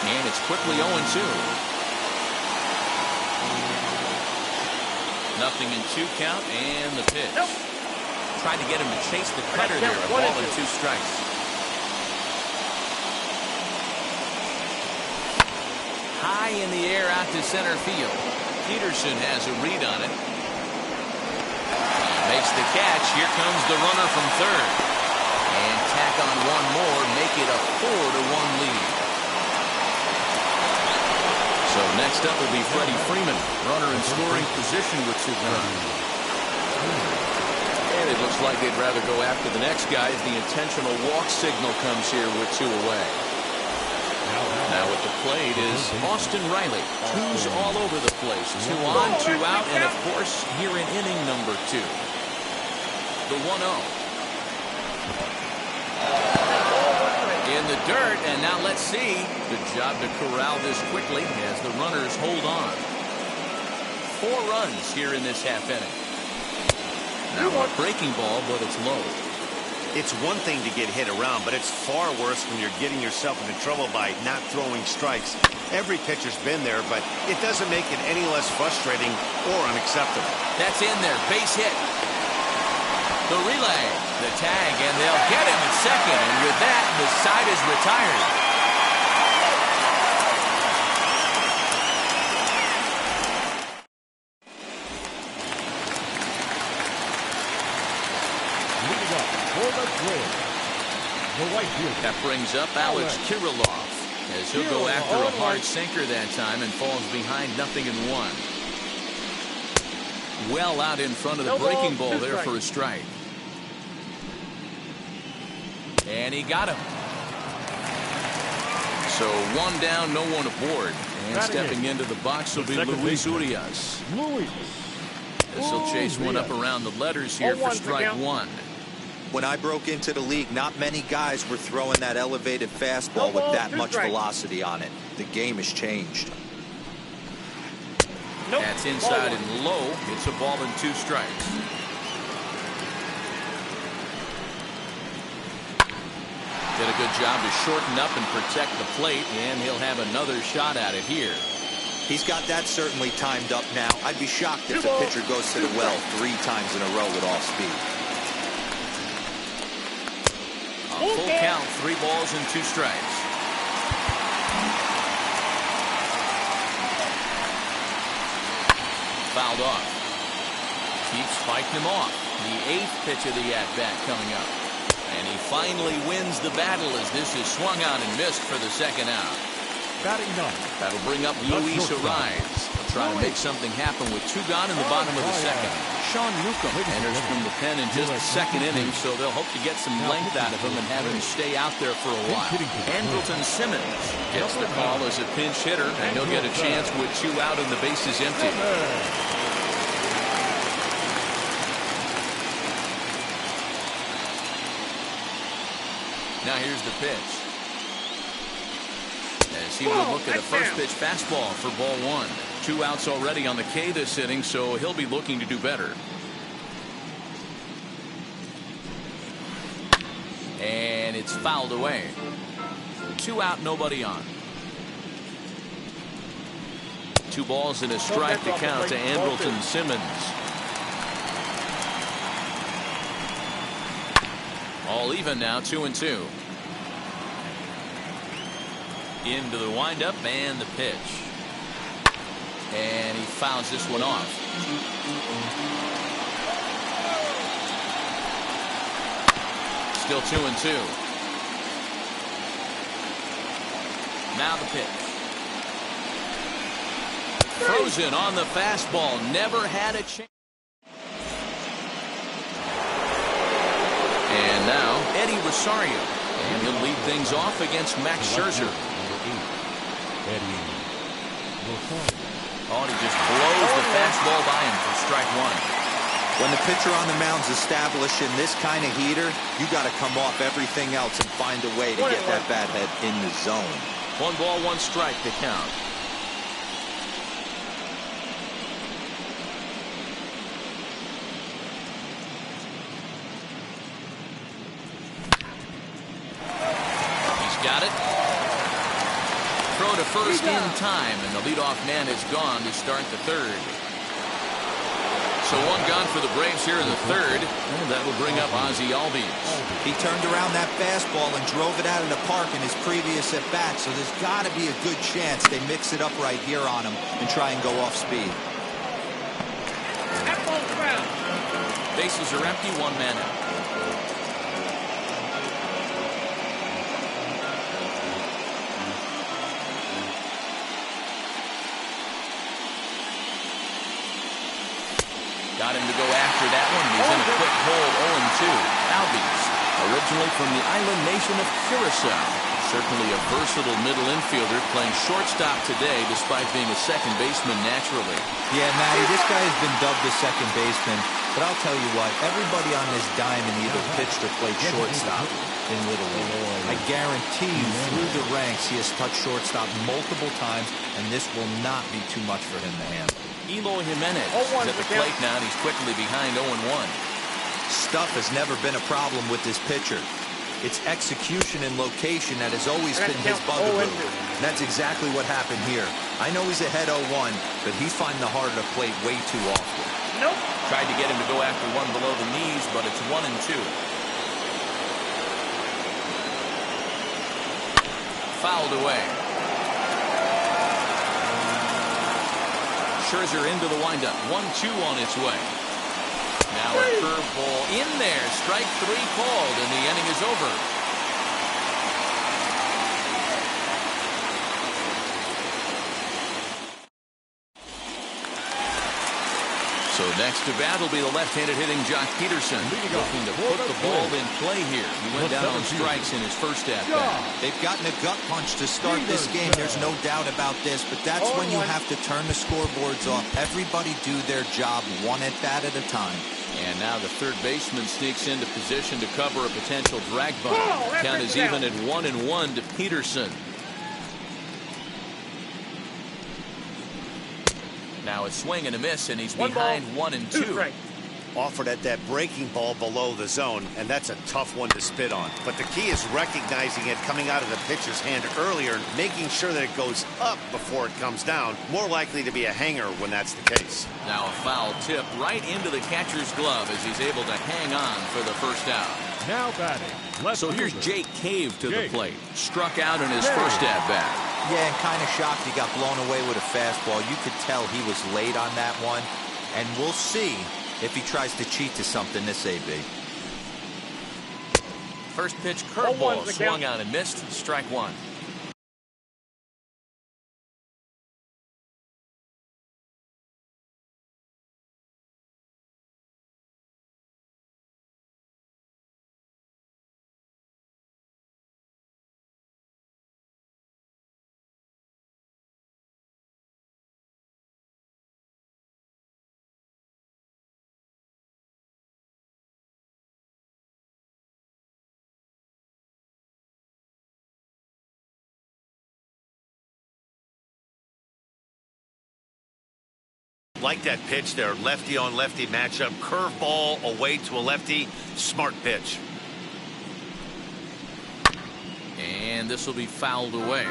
And it's quickly 0-2. Nothing in 2 count, and the pitch. Tried to get him to chase the cutter there. A ball and 2 strikes. High in the air out to center field. Peterson has a read on it. Makes the catch. Here comes the runner from third. And tack on one more, make it a 4-1 lead. So next up will be Freddie Freeman, runner in scoring position with 2 runs. And it looks like they'd rather go after the next guy as the intentional walk signal comes here with 2 away. Now at the plate is Austin Riley. 2s all over the place. 2 on, 2 out, and of course here in inning number 2. The 1-0. In the dirt, and now let's see. Good job to corral this quickly as the runners hold on. 4 runs here in this half inning. Now a breaking ball, but it's low. It's one thing to get hit around, but it's far worse when you're getting yourself into trouble by not throwing strikes. Every pitcher's been there, but it doesn't make it any less frustrating or unacceptable. That's in there. Base hit. The relay, the tag, and they'll get him at second. And with that, the side is retired. Leading up for the throw, the right fielder. That brings up Alex Kirilloff, as he'll go after a hard sinker that time and falls behind 0-1. Well out in front of the breaking ball there for a strike. And he got him. So 1 down, no one aboard. And stepping into the box will be Luis Urias. This will chase one up around the letters here for strike 1. When I broke into the league, not many guys were throwing that elevated fastball with that much velocity on it. The game has changed. That's inside and low. It's a ball and 2 strikes. Did a good job to shorten up and protect the plate, and he'll have another shot at it here. He's got that certainly timed up now. I'd be shocked if the pitcher goes to the well 3 times in a row with off speed. A full count, 3 balls and 2 strikes. Fouled off. Keeps fighting him off. The 8th pitch of the at-bat coming up. And he finally wins the battle as this is swung on and missed for the 2nd out. Batting 9. That'll bring up Luis Urias. Trying to make something happen with 2 gone in the bottom of the 2nd. Sean Newcomb enters from the pen in just the 2nd inning, so they'll hope to get some length out of him and have him stay out there for a while. Andrelton Simmons gets the call as a pinch hitter, and he'll get a chance with 2 out and the bases empty. Now here's the pitch. As he will look at a first pitch fastball for ball 1. 2 outs already on the K this inning, so he'll be looking to do better. And it's fouled away. 2 out, nobody on. 2 balls and a strike to count to Andrelton Simmons. All even now, 2-2. Into the windup and the pitch. And he fouls this one off. Still 2-2. Now the pitch. Frozen on the fastball. Never had a chance. And now Eddie Rosario. And he'll lead things off against Max Scherzer. Oh, and he just blows the fastball by him for strike one. When the pitcher on the mound's establishing this kind of heater, you got to come off everything else and find a way to get that bat head in the zone. 1 ball, 1 strike to count. He's got it. Throw to first in time, and the leadoff man is gone to start the third. So 1 gone for the Braves here in the third, and that will bring up Ozzie Albies. He turned around that fastball and drove it out of the park in his previous at-bat, so there's got to be a good chance they mix it up right here on him and try and go off speed. That ball's foul. Bases are empty, 1 man out. Got him to go after that one. He's in a quick hold, 0-2. Albies, originally from the island nation of Curacao. Certainly a versatile middle infielder playing shortstop today despite being a second baseman naturally. Yeah, Matty, this guy has been dubbed the second baseman, but I'll tell you what, everybody on this diamond either pitched or played shortstop in Little League. I guarantee you through the ranks he has touched shortstop multiple times, and this will not be too much for him to handle. Eloy Jimenez is at the plate now, and he's quickly behind 0-1. Stuff has never been a problem with this pitcher. It's execution and location that has always been his bugaboo. And that's exactly what happened here. I know he's ahead 0-1, but he's finding the heart of the plate way too often. Nope. Tried to get him to go after 1 below the knees, but it's 1-2. Fouled away. Scherzer into the windup. 1-2 on its way. Now a curveball in there. Strike 3 called, and the inning is over. So next to bat will be the left-handed hitting Jock Peterson, looking to put the ball in play here. He went down on strikes in his first at-bat. They've gotten a gut punch to start this game. There's no doubt about this, but that's when you have to turn the scoreboards off. Everybody do their job 1 at-bat at a time. And now the third baseman sneaks into position to cover a potential drag bunt. Count is even at 1-1 to Peterson. Now a swing and a miss, and he's behind 1-2. Offered at that breaking ball below the zone, and that's a tough one to spit on. But the key is recognizing it coming out of the pitcher's hand earlier, making sure that it goes up before it comes down. More likely to be a hanger when that's the case. Now a foul tip right into the catcher's glove as he's able to hang on for the first out. Now batting. So here's Jake Cave to the plate. Struck out in his first at-bat. Yeah, and kind of shocked he got blown away with a fastball. You could tell he was late on that one, and we'll see if he tries to cheat to something this AB. First pitch curveball swung on and missed. Strike 1. Like that pitch there, lefty on lefty matchup, curveball away to a lefty, smart pitch. And this will be fouled away.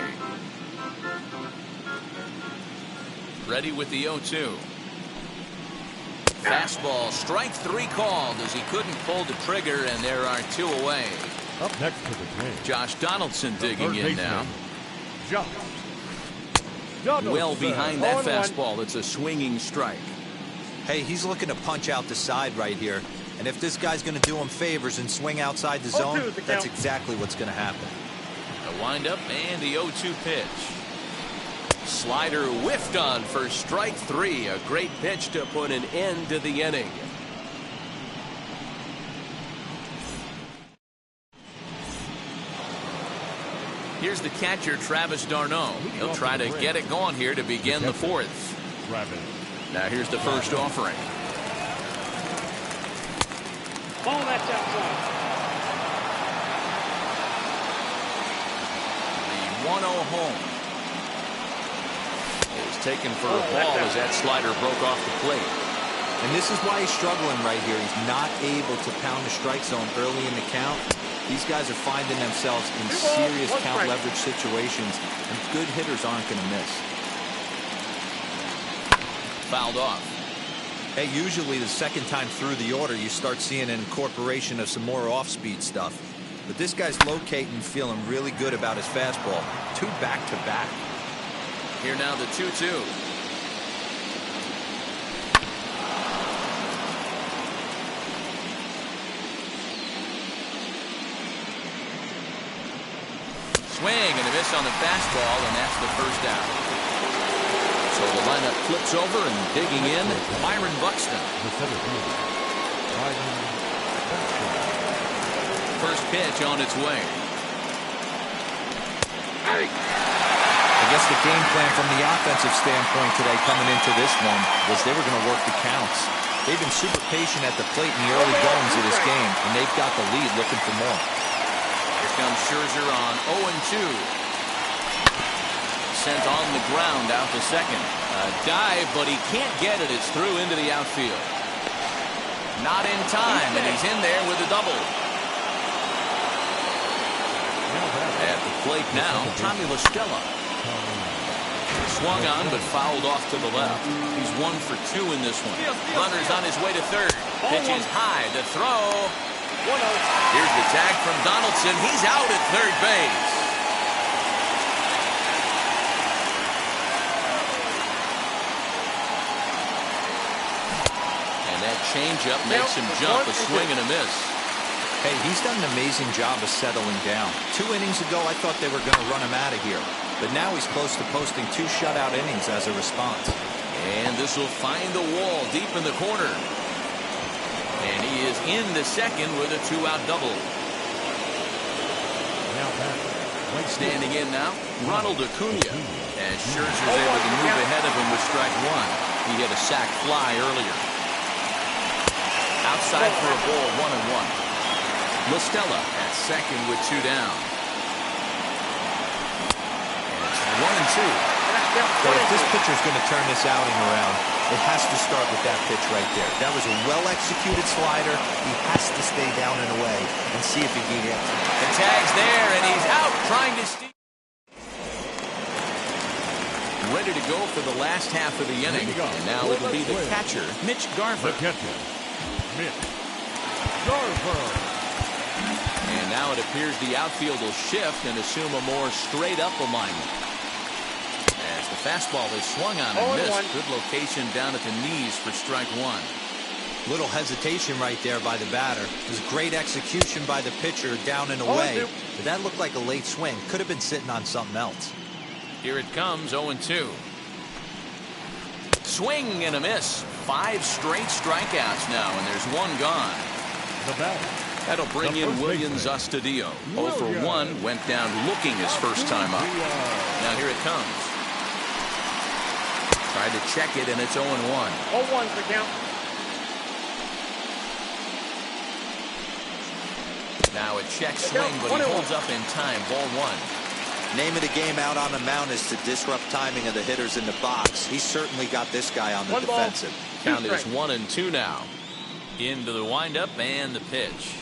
Ready with the 0-2. Fastball, strike 3 called as he couldn't pull the trigger, and there are 2 away. Up next to the plate, Josh Donaldson digging in now. Josh. Well behind that fastball. It's a swinging strike. Hey, he's looking to punch out the side right here. And if this guy's going to do him favors and swing outside the zone, that's exactly what's going to happen. The windup and the 0-2 pitch. Slider whiffed on for strike 3. A great pitch to put an end to the inning. Here's the catcher, Travis d'Arnaud. He'll try to get it going here to begin the fourth. Now here's the first offering. Ball that's outside. The 1-0 home. It was taken for a ball as that slider broke off the plate. And this is why he's struggling right here. He's not able to pound the strike zone early in the count. These guys are finding themselves in serious count leverage situations, and good hitters aren't going to miss. Fouled off. Hey, usually the second time through the order, you start seeing an incorporation of some more off-speed stuff. But this guy's locating, feeling really good about his fastball. 2 back-to-back. Here now the 2-2. Swing and a miss on the fastball, and that's the first out. So the lineup flips over and digging in, Byron Buxton. First pitch on its way. I guess the game plan from the offensive standpoint today coming into this one was they were going to work the counts. They've been super patient at the plate in the early goings of this game, and they've got the lead looking for more. Here comes Scherzer on 0-2. Sent on the ground out to second. A dive, but he can't get it. It's through into the outfield. Not in time, and he's in there with a double. At the plate now, Tommy La Stella. Swung on, but fouled off to the left. He's 1 for 2 in this one. Runner's on his way to third. Pitch is high. The throw. Here's the tag from Donaldson. He's out at third base. And that changeup makes him jump. A swing and a miss. Hey, he's done an amazing job of settling down. 2 innings ago, I thought they were going to run him out of here. But now he's close to posting 2 shutout innings as a response. And this will find the wall deep in the corner. And he is into second with a 2-out double. Standing in now, Ronald Acuna. As Scherzer's able to move ahead of him with strike 1. He hit a sac fly earlier. Outside for a ball, 1-1. La Stella at second with 2 down. And it's 1-2. So if this pitcher's going to turn this outing around, it has to start with that pitch right there. That was a well-executed slider. He has to stay down and away and see if he can get it. The tag's there, and he's out trying to steal. Ready to go for the last half of the inning. And now it'll be the catcher, Mitch Garver. And now it appears the outfield will shift and assume a more straight-up alignment. As the fastball is swung on and missed. Good location down at the knees for strike 1. Little hesitation right there by the batter. It was great execution by the pitcher down and away. But that looked like a late swing. Could have been sitting on something else. Here it comes, 0-2. Swing and a miss. 5 straight strikeouts now, and there's 1 gone. That'll bring in Williams Astudillo. 0 for 1, went down looking his first time up. Now here it comes. Tried to check it, and it's 0-1. 0-1 for count. Now a check swing, but he holds up in time. Ball 1. Name of the game out on the mound is to disrupt timing of the hitters in the box. He's certainly got this guy on the defensive. Count is 1-2 now. Into the windup and the pitch.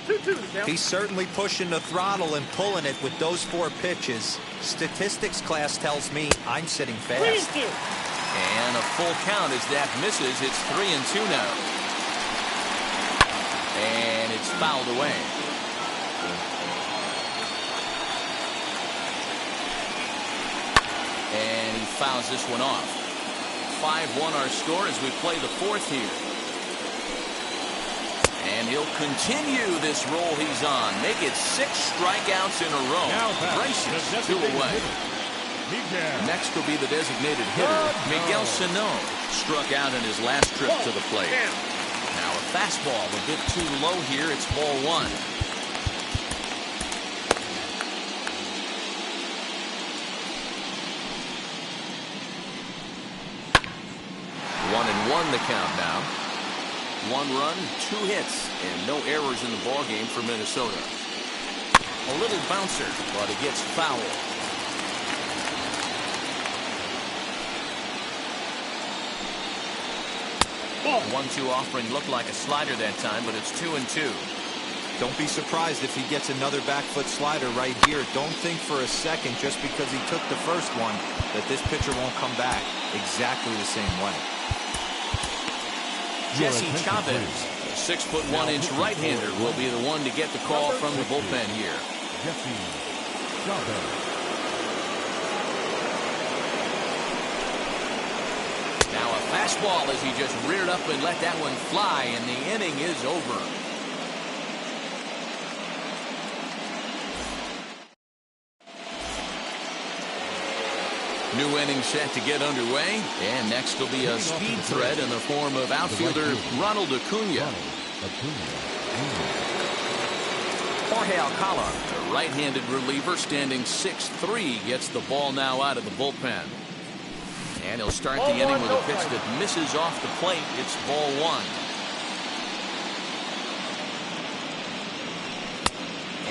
2-2. He's certainly pushing the throttle and pulling it with those 4 pitches. Statistics class tells me I'm sitting fast. 3-2. And a full count as that misses. It's 3-2 now. And it's fouled away. And he fouls this one off. 5-1 our score as we play the 4th here. And he'll continue this roll he's on. Make it 6 strikeouts in a row. Braces 2 away. Next will be the designated hitter, Miguel Sano. Struck out in his last trip to the plate. Now a fastball a bit too low here. It's ball 1. 1 the count now. 1 run, 2 hits, and no errors in the ballgame for Minnesota. A little bouncer, but it gets foul. 1-2 offering looked like a slider that time, but it's 2-2. Don't be surprised if he gets another back foot slider right here. Don't think for a second, just because he took the first one, that this pitcher won't come back exactly the same way. Jesse Chavez, a 6'1" right-hander, will be the one to get the call from the bullpen here. Jesse Chavez. Now a fastball as he just reared up and let that one fly, and the inning is over. New inning set to get underway, and next will be a speed threat in the form of outfielder Ronald Acuna. Jorge Alcala, a right-handed reliever standing 6'3", gets the ball now out of the bullpen. And he'll start the inning with a pitch that misses off the plate. It's ball 1.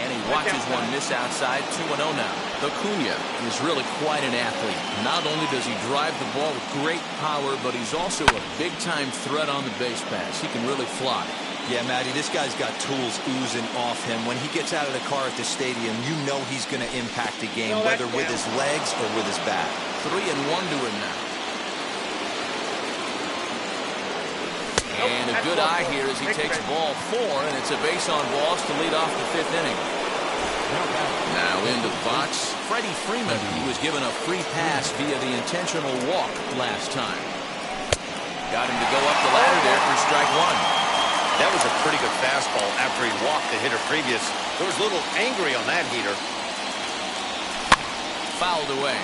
And he watches one miss outside. 2-0 now. Acuna is really quite an athlete. Not only does he drive the ball with great power, but he's also a big-time threat on the base pass. He can really fly. Yeah, Matty, this guy's got tools oozing off him. When he gets out of the car at the stadium, you know he's going to impact the game, whether with his legs or with his bat. 3-1 to him now. And a good eye here as he takes ball 4, and it's a base on balls to lead off the 5th inning. Now into the box, Freddie Freeman. He was given a free pass via the intentional walk last time. Got him to go up the ladder there for strike 1. That was a pretty good fastball after he walked the hitter previous. There was a little angry on that heater. Fouled away.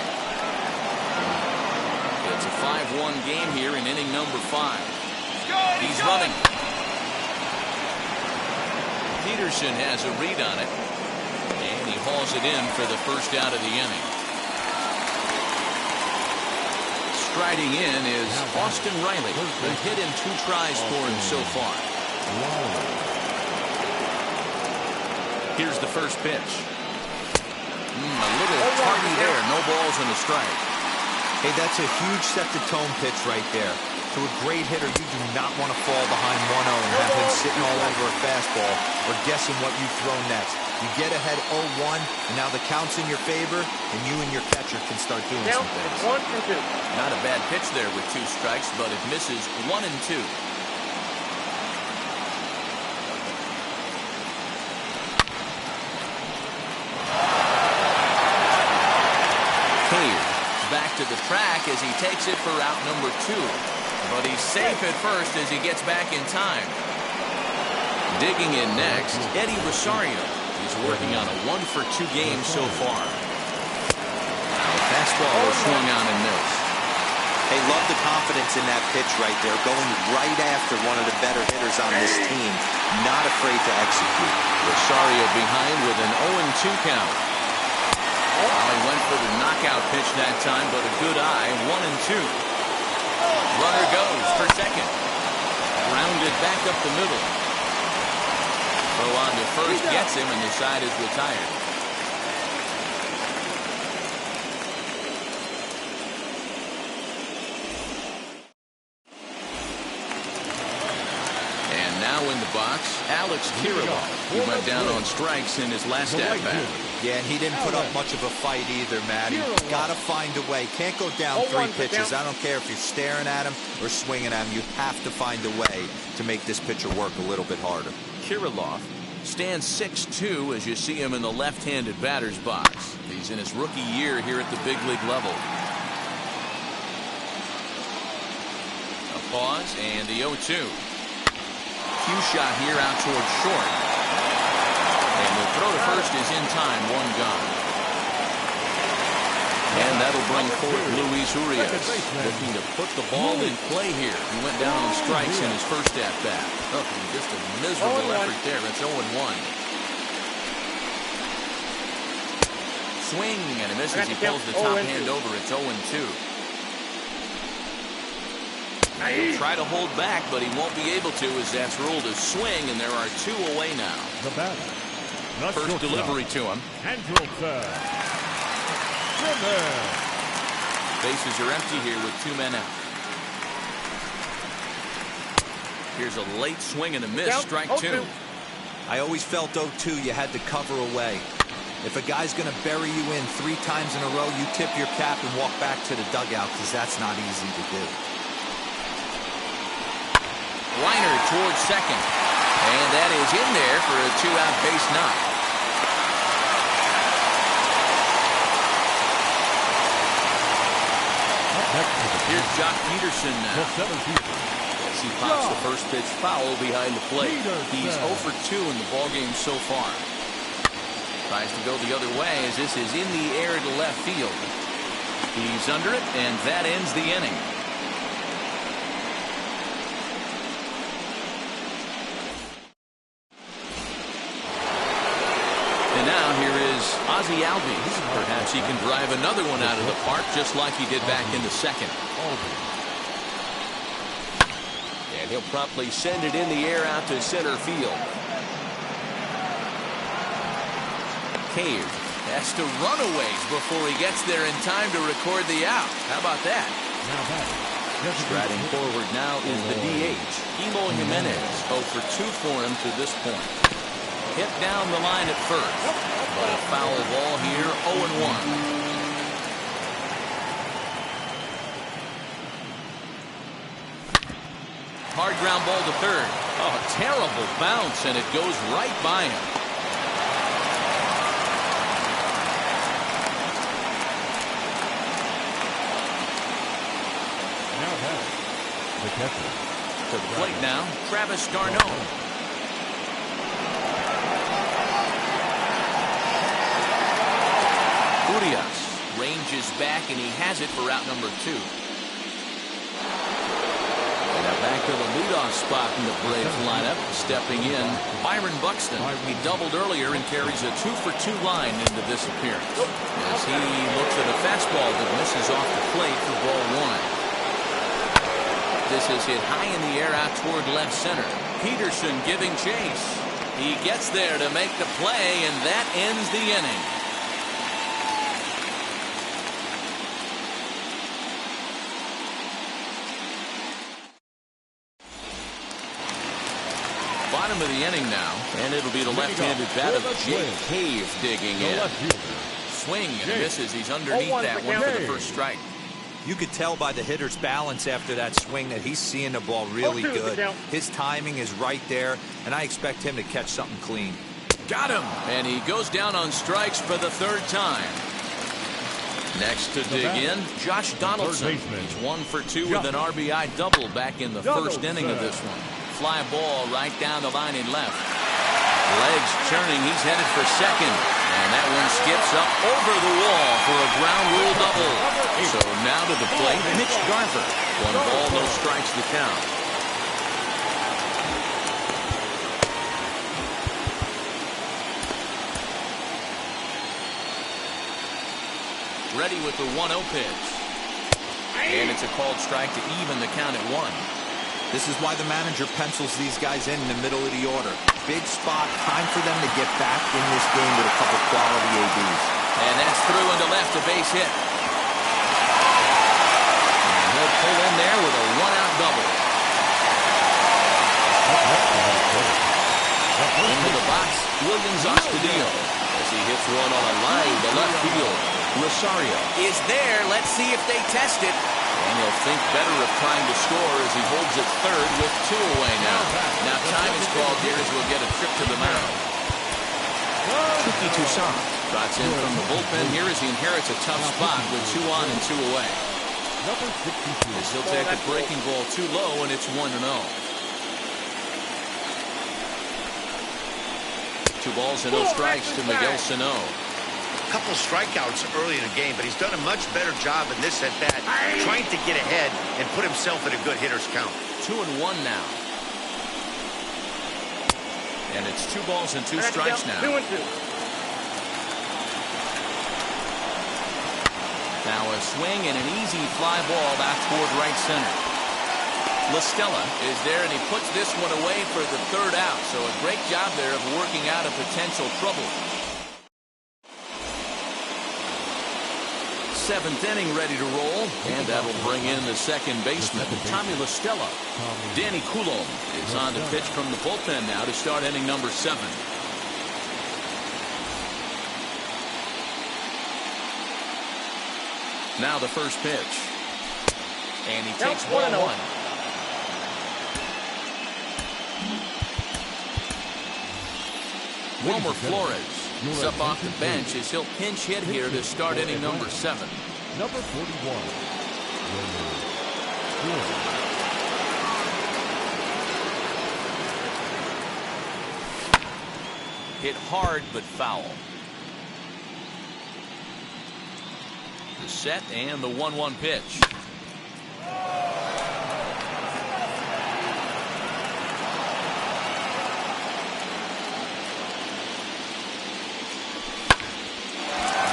It's a 5-1 game here in inning number 5. He's running. Peterson has a read on it, and he hauls it in for the first out of the inning. Striding in is Austin Riley. A hit in 2 tries for him so far. Here's the first pitch. A little tardy there. No balls and a strike. Hey, that's a huge set-the-tone pitch right there. To a great hitter, you do not want to fall behind 1-0 and have him sitting all over a fastball or guessing what you throw next. You get ahead 0-1, and now the count's in your favor, and you and your catcher can start doing some things. 1 and 2. Not a bad pitch there with 2 strikes, but it misses 1 and 2. Clear. Back to the track as he takes it for out number 2. But he's safe at first as he gets back in time. Digging in next, Eddie Rosario. He's working on a 1-for-2 game so far. The fastball was swung on and missed. Hey, love the confidence in that pitch right there. Going right after one of the better hitters on this team. Not afraid to execute. Rosario behind with an 0-2 count. Well, he went for the knockout pitch that time, but a good eye. 1-2. Runner goes for second. Rounded back up the middle. Throw on to first gets him, and the side is retired. And now in the box, Alex Kirilloff, who went down on strikes in his last at-bat. Yeah, and he didn't put up much of a fight either, Matty. Gotta find a way. Can't go down 3 pitches. I don't care if you're staring at him or swinging at him. You have to find a way to make this pitcher work a little bit harder. Kirilloff stands 6'2" as you see him in the left-handed batter's box. He's in his rookie year here at the big league level. A pause and the 0-2. Cue shot here out towards short. And the throw to first is in time. 1 gone. And that'll bring forth Luis Urias, looking to put the ball in play here. He went down on strikes in his first at-bat. Oh, just a miserable effort there. It's 0-1. Swing, and he misses. He pulls the top hand over. It's 0-2. He'll try to hold back, but he won't be able to as that's ruled a swing, and there are 2 away now. The batter. The First shortstop, delivery to him. Andrew third. Trimmer. Bases are empty here with 2 men out. Here's a late swing and a miss. Down, Strike 2. 0-2. I always felt 0-2 you had to cover away. If a guy's going to bury you in 3 times in a row, you tip your cap and walk back to the dugout because that's not easy to do. Liner towards second. And that is in there for a 2-out base knock. Here's Jock Peterson The now. 7th. As he pops the first pitch foul behind the plate. He's Peterson. 0 for 2 in the ballgame so far. Tries to go the other way as this is in the air to left field. He's under it, and that ends the inning. And now here is Ozzie Albies. Perhaps he can drive another one out of the park just like he did back in the second. And he'll promptly send it in the air out to center field. Cave has to run a ways before he gets there in time to record the out. How about that? Striding forward now is the DH, Eloy Jimenez. 0 for 2 for him to this point. Hit down the line at first, but a foul ball here, 0-1. Hard ground ball to third. Oh, terrible bounce, and it goes right by him. The catcher. To the plate now, Travis d'Arnaud. Urias ranges back, and he has it for out number 2. And now back to the leadoff spot in the Braves lineup. Stepping in, Byron Buxton. He doubled earlier and carries a 2 for 2 line into this appearance. As he looks at a fastball that misses off the plate for ball 1. This is hit high in the air out toward left center. Peterson giving chase. He gets there to make the play, and that ends the inning. Bottom of the inning now, and it'll be the left-handed bat of Jake Cave digging in. Swing and misses. He's underneath that one for the first strike. You could tell by the hitter's balance after that swing that he's seeing the ball really good. His timing is right there, and I expect him to catch something clean. Got him! And he goes down on strikes for the 3rd time. Next to dig in, Josh Donaldson. He's 1 for 2 with an RBI double back in the first inning of this one. Fly ball right down the line in left. Legs turning, he's headed for second. And that one skips up over the wall for a ground rule double. So now to the plate, Mitch Garver. 1 ball, no strikes to count. Ready with the 1-0 pitch. And it's a called strike to even the count at 1. This is why the manager pencils these guys in the middle of the order. Big spot, time for them to get back in this game with a couple quality ABs. And that's through into left, a base hit. And he'll pull in there with a 1-out double. Into the box, Williams Astudillo as he hits one on a line to left field. Rosario is there. Let's see if they test it. And he'll think better of trying to score as he holds it third with 2 away now. Now time is called here as we'll get a trip to the mound. Tuki Toussaint trots in from the bullpen here as he inherits a tough spot with 2 on and 2 away. As he'll take a breaking ball too low, and it's 1-0. 2 balls and no strikes to Miguel Sano. A couple strikeouts early in the game, but he's done a much better job in this at-bat, trying to get ahead and put himself in a good hitter's count. 2-1 now. And it's 2 balls and 2 strikes now. 2-2. Now a swing and an easy fly ball out toward right center. LaStella is there, and he puts this one away for the third out. So a great job there of working out a potential trouble. Seventh inning ready to roll, and that'll bring in the second baseman, Tommy LaStella. Danny Coulomb is on the pitch from the bullpen now to start inning number 7. Now the first pitch. And he takes ball 1. Wilmer Flores is up off the bench as he'll pinch hit here to start inning number 7. Number 41. Wilmer Flores. Hit hard but foul. The set and the 1-1 pitch.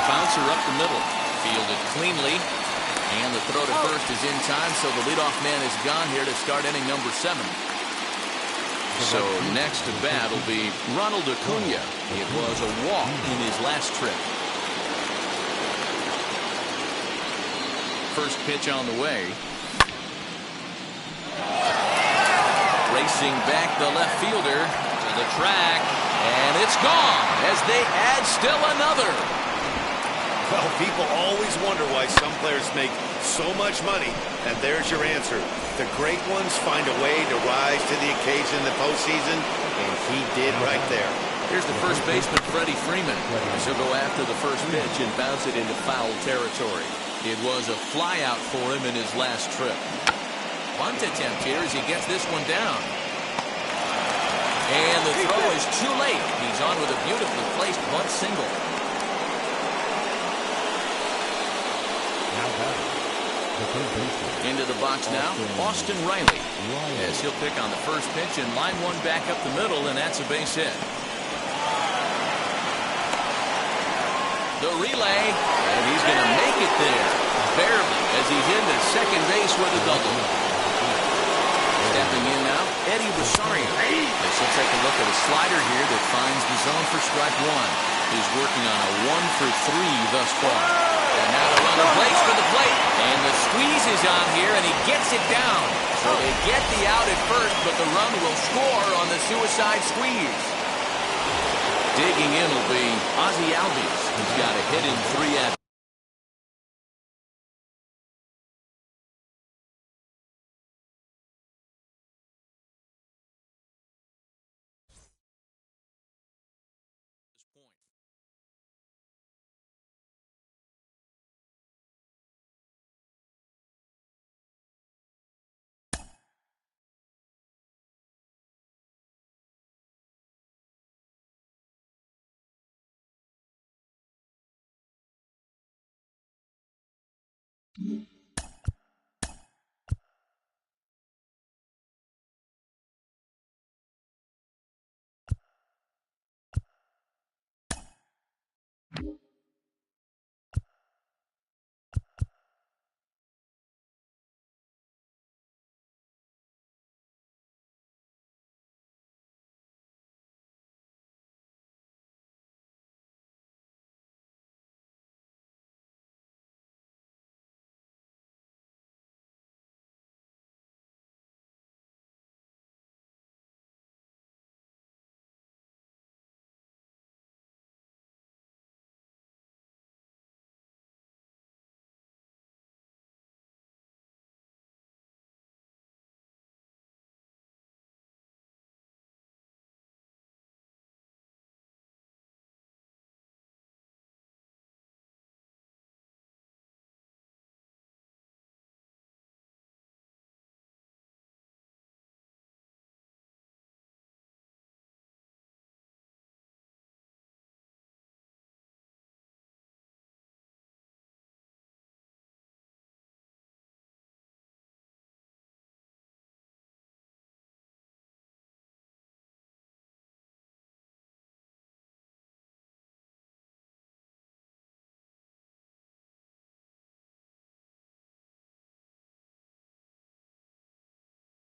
Bouncer up the middle, fielded cleanly, and the throw to first is in time, so the leadoff man is gone here to start inning number 7. So next to bat will be Ronald Acuna. It was a walk in his last trip. First pitch on the way. Racing back the left fielder to the track, and it's gone as they add still another. Well, people always wonder why some players make so much money, and there's your answer. The great ones find a way to rise to the occasion in the postseason, and he did right there. Here's the first baseman, Freddie Freeman, as he'll go after the first pitch and bounce it into foul territory. It was a flyout for him in his last trip. Bunt attempt here as he gets this one down. And the throw is too late. He's on with a beautifully placed bunt single. Into the box now, Austin Riley, as he'll pick on the first pitch and line one back up the middle, and that's a base hit. The relay, and he's going to make it there, barely, as he's into second base with a double. Stepping in now, Eddie Rosario. As he'll take a look at a slider here that finds the zone for strike 1. He's working on a 1 for 3 thus far. And now the runner breaks for the plate, and the squeeze is on here, and he gets it down. So they get the out at first, but the run will score on the suicide squeeze. Digging in will be Ozzie Albies. He's got a hit in 3 at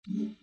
Mm-hmm.